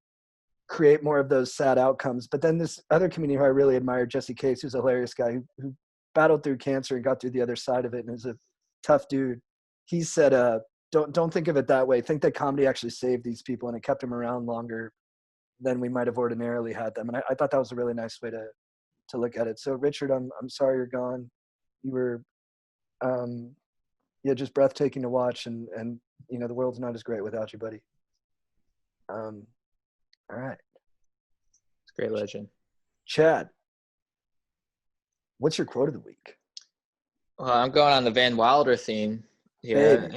create more of those sad outcomes. But then this other comedian who I really admire, Jesse Case, who's a hilarious guy who battled through cancer and got through the other side of it and is a tough dude. He said, don't think of it that way. Think that comedy actually saved these people and it kept them around longer than we might have ordinarily had them. And I thought that was a really nice way to look at it. So Richard, I'm sorry you're gone. You were, just breathtaking to watch, and the world's not as great without you, buddy. All right. It's a great legend. Chad, what's your quote of the week? Well, I'm going on the Van Wilder theme here.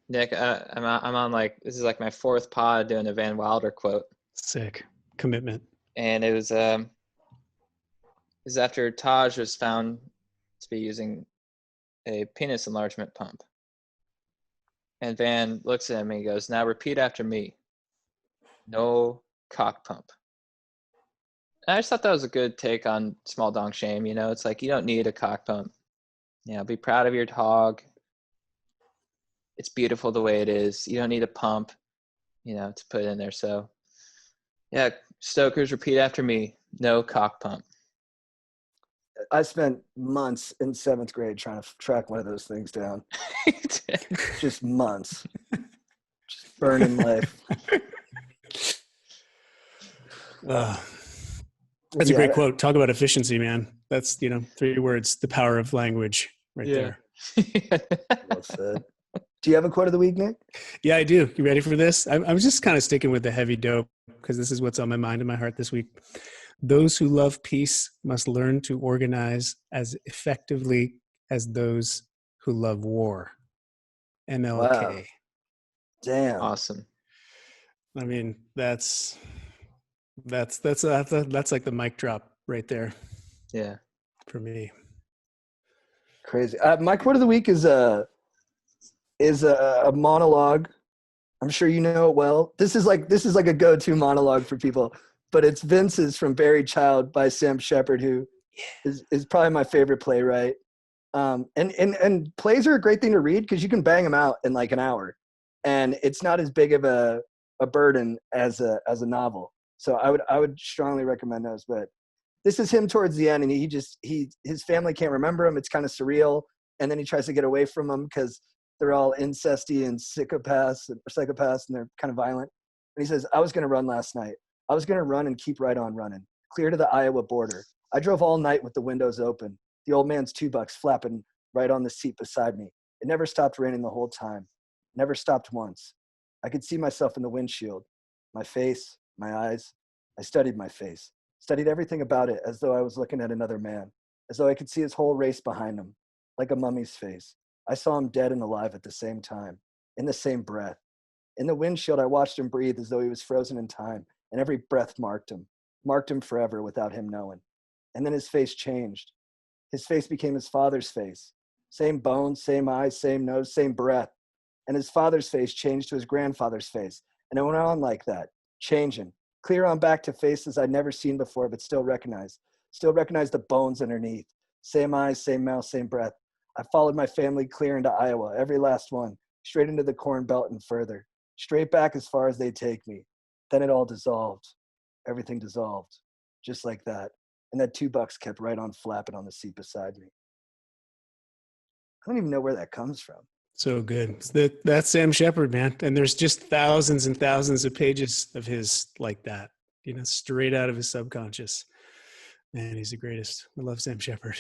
Nick, I'm on this is like my fourth pod doing a Van Wilder quote. Sick commitment. And it was after Taj was found to be using a penis enlargement pump. And Van looks at him and he goes, "Now repeat after me. No cock pump." And I just thought that was a good take on small donk shame. It's like, you don't need a cock pump. Be proud of your hog. It's beautiful the way it is. You don't need a pump, to put in there. So, yeah, Stokers, repeat after me. No cock pump. I spent months in 7th grade trying to track one of those things down. Just months. Just burning life. That's a great quote. Talk about efficiency, man. That's, 3 words, the power of language right there. Well said. Do you have a quote of the week, Nick? Yeah, I do. You ready for this? I'm just kind of sticking with the heavy dope because this is what's on my mind and my heart this week. Those who love peace must learn to organize as effectively as those who love war. MLK. Wow. Damn. Awesome. I mean, that's like the mic drop right there. Yeah. For me. Crazy. My quote of the week is a monologue. I'm sure you know it well. This is like a go-to monologue for people. But it's Vince's from Buried Child by Sam Shepard, who is probably my favorite playwright. And plays are a great thing to read because you can bang them out in like an hour, and it's not as big of a burden as a novel. So I would strongly recommend those. But this is him towards the end, and his family can't remember him. It's kind of surreal, and then he tries to get away from them because they're all incesty and psychopaths, and they're kind of violent. And he says, "I was going to run last night. I was going to run and keep right on running, clear to the Iowa border. I drove all night with the windows open, the old man's $2 flapping right on the seat beside me. It never stopped raining the whole time. Never stopped once. I could see myself in the windshield. My face, my eyes. I studied my face, studied everything about it as though I was looking at another man, as though I could see his whole race behind him, like a mummy's face. I saw him dead and alive at the same time, in the same breath. In the windshield, I watched him breathe as though he was frozen in time, and every breath marked him forever without him knowing. And then his face changed. His face became his father's face. Same bones, same eyes, same nose, same breath. And his father's face changed to his grandfather's face. And it went on like that, changing, clear on back to faces I'd never seen before, but still recognized the bones underneath. Same eyes, same mouth, same breath. I followed my family clear into Iowa, every last one, straight into the Corn Belt and further, straight back as far as they'd take me. Then it all dissolved. Everything dissolved, just like that. And that $2 kept right on flapping on the seat beside me. I don't even know where that comes from. So good. That's Sam Shepard, man. And there's just thousands and thousands of pages of his like that, straight out of his subconscious. Man, he's the greatest. I love Sam Shepard.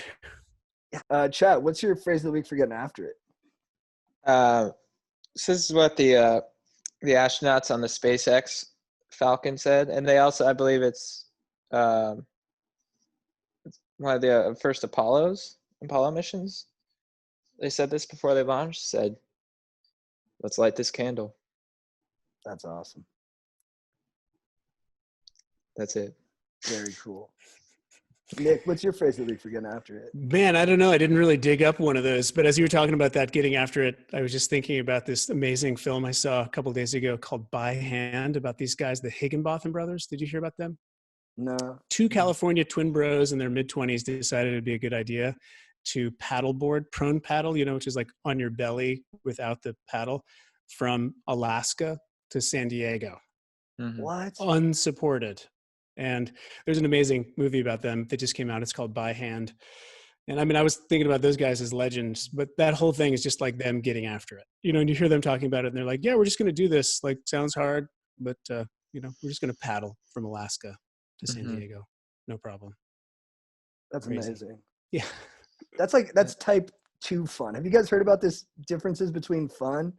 Chat, what's your phrase of the week for getting after it? So this is what the astronauts on the SpaceX Falcon said. And they also, I believe it's one of the first Apollo missions. They said this before they launched, said, let's light this candle. That's awesome. That's it. Very cool. Nick, what's your phrase of the week for getting after it? Man, I don't know. I didn't really dig up one of those, but as you were talking about that, getting after it, I was just thinking about this amazing film I saw a couple of days ago called By Hand, about these guys, the Higginbotham brothers. Did you hear about them? No. Two California twin bros in their mid-20s decided it'd be a good idea to paddleboard, prone paddle, which is like on your belly without the paddle, from Alaska to San Diego. Mm-hmm. What? Unsupported. And there's an amazing movie about them that just came out. It's called By Hand. And I mean, I was thinking about those guys as legends, but that whole thing is just like them getting after it. And you hear them talking about it and they're like, yeah, we're just going to do this. Like, sounds hard, but, we're just going to paddle from Alaska to San Diego. No problem. That's Crazy. Amazing. Yeah. That's type 2 fun. Have you guys heard about this differences between fun?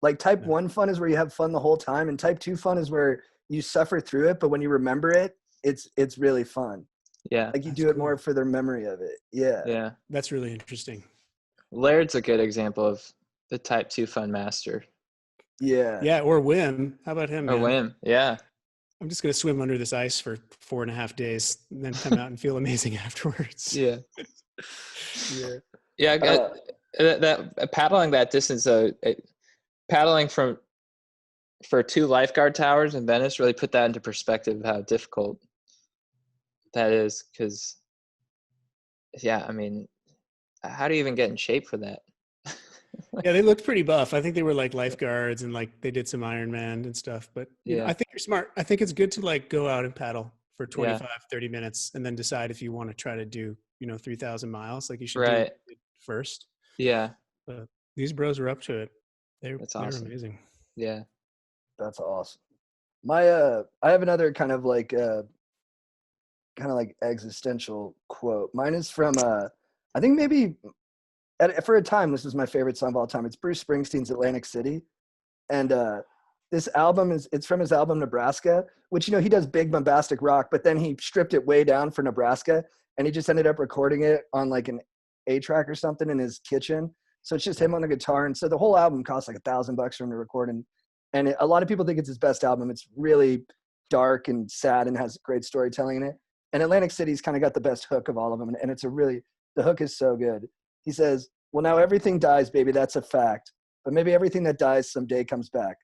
Like type 1 fun is where you have fun the whole time, and type 2 fun is where you suffer through it, but when you remember it, it's really fun. Yeah. Like you do it more for their memory of it. Yeah. Yeah. That's really interesting. Laird's a good example of the type 2 fun master. Yeah. Yeah. Or Wim. How about him? Or Wim. Yeah. I'm just going to swim under this ice for 4.5 days and then come out and feel amazing afterwards. Yeah. Yeah. Yeah. That paddling that distance, paddling for 2 lifeguard towers in Venice really put that into perspective of how difficult that is. Because, yeah, I mean, how do you even get in shape for that? Yeah, they looked pretty buff. I think they were like lifeguards and like they did some Ironman and stuff. But I think you're smart. I think it's good to like go out and paddle for 25, 30 minutes and then decide if you want to try to do, 3,000 miles. Like you should do it first. Yeah. But these bros were up to it. They were amazing. Yeah. That's awesome. I have another kind of like existential quote. Mine is from I think maybe for a time this was my favorite song of all time. It's Bruce Springsteen's Atlantic City, and this album it's from his album Nebraska, which he does big bombastic rock, but then he stripped it way down for Nebraska, and he just ended up recording it on like an 8-track or something in his kitchen. So it's just him on the guitar, and so the whole album costs like $1,000 for him to record, and a lot of people think it's his best album. It's really dark and sad and has great storytelling in it. And Atlantic City's kind of got the best hook of all of them, and the hook is so good. He says, well, now everything dies, baby, that's a fact. But maybe everything that dies someday comes back.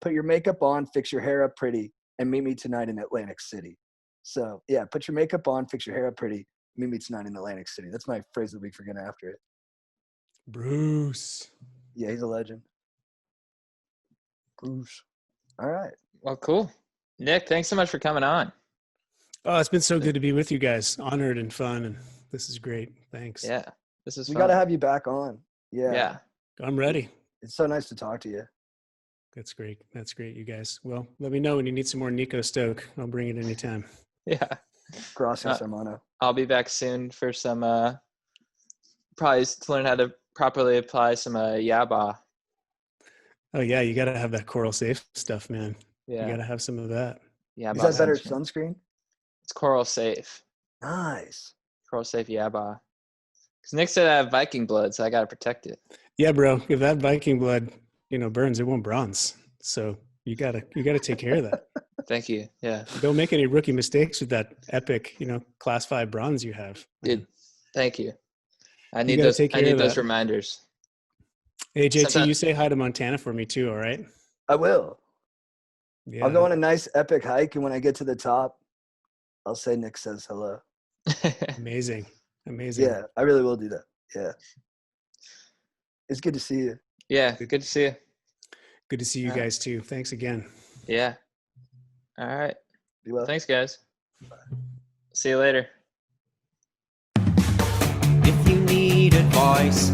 Put your makeup on, fix your hair up pretty, and meet me tonight in Atlantic City. So, yeah, put your makeup on, fix your hair up pretty, meet me tonight in Atlantic City. That's my phrase of the week for getting after it. Bruce. Yeah, he's a legend. Bruce. All right. Well, cool. Nick, thanks so much for coming on. Oh, it's been so good to be with you guys. Honored and fun, and this is great. Thanks. Yeah, this is We fun. got to have you back on. Yeah. Yeah. I'm ready. It's so nice to talk to you. That's great. That's great, you guys. Well, let me know when you need some more Nico Stoke. I'll bring it anytime. Yeah. Gracias, hermano. I'll be back soon for some, probably to learn how to properly apply some Yaba. Oh yeah, you got to have that Coral Safe stuff, man. Yeah. You got to have some of that. Yaba Is that better sunscreen. sunscreen? It's Coral Safe. Nice. Coral Safe Yaba. Because Nick said I have Viking blood, so I got to protect it. Yeah, bro. If that Viking blood, burns, it won't bronze. So you gotta take care of that. Thank you. Yeah. Don't make any rookie mistakes with that epic, class 5 bronze you have. Thank you. I You need gotta those. take I care need of those that. reminders. Hey JT, Sometimes- you say hi to Montana for me too, all right? I will. Yeah. I'll go on a nice epic hike, and when I get to the top, I'll say Nick says hello. Amazing. Yeah, I really will do that. Yeah. It's good to see you. Yeah. Good to see you. Good to see you guys too. Thanks again. Yeah. All right. Be well. Thanks, guys. See you later. If you need advice,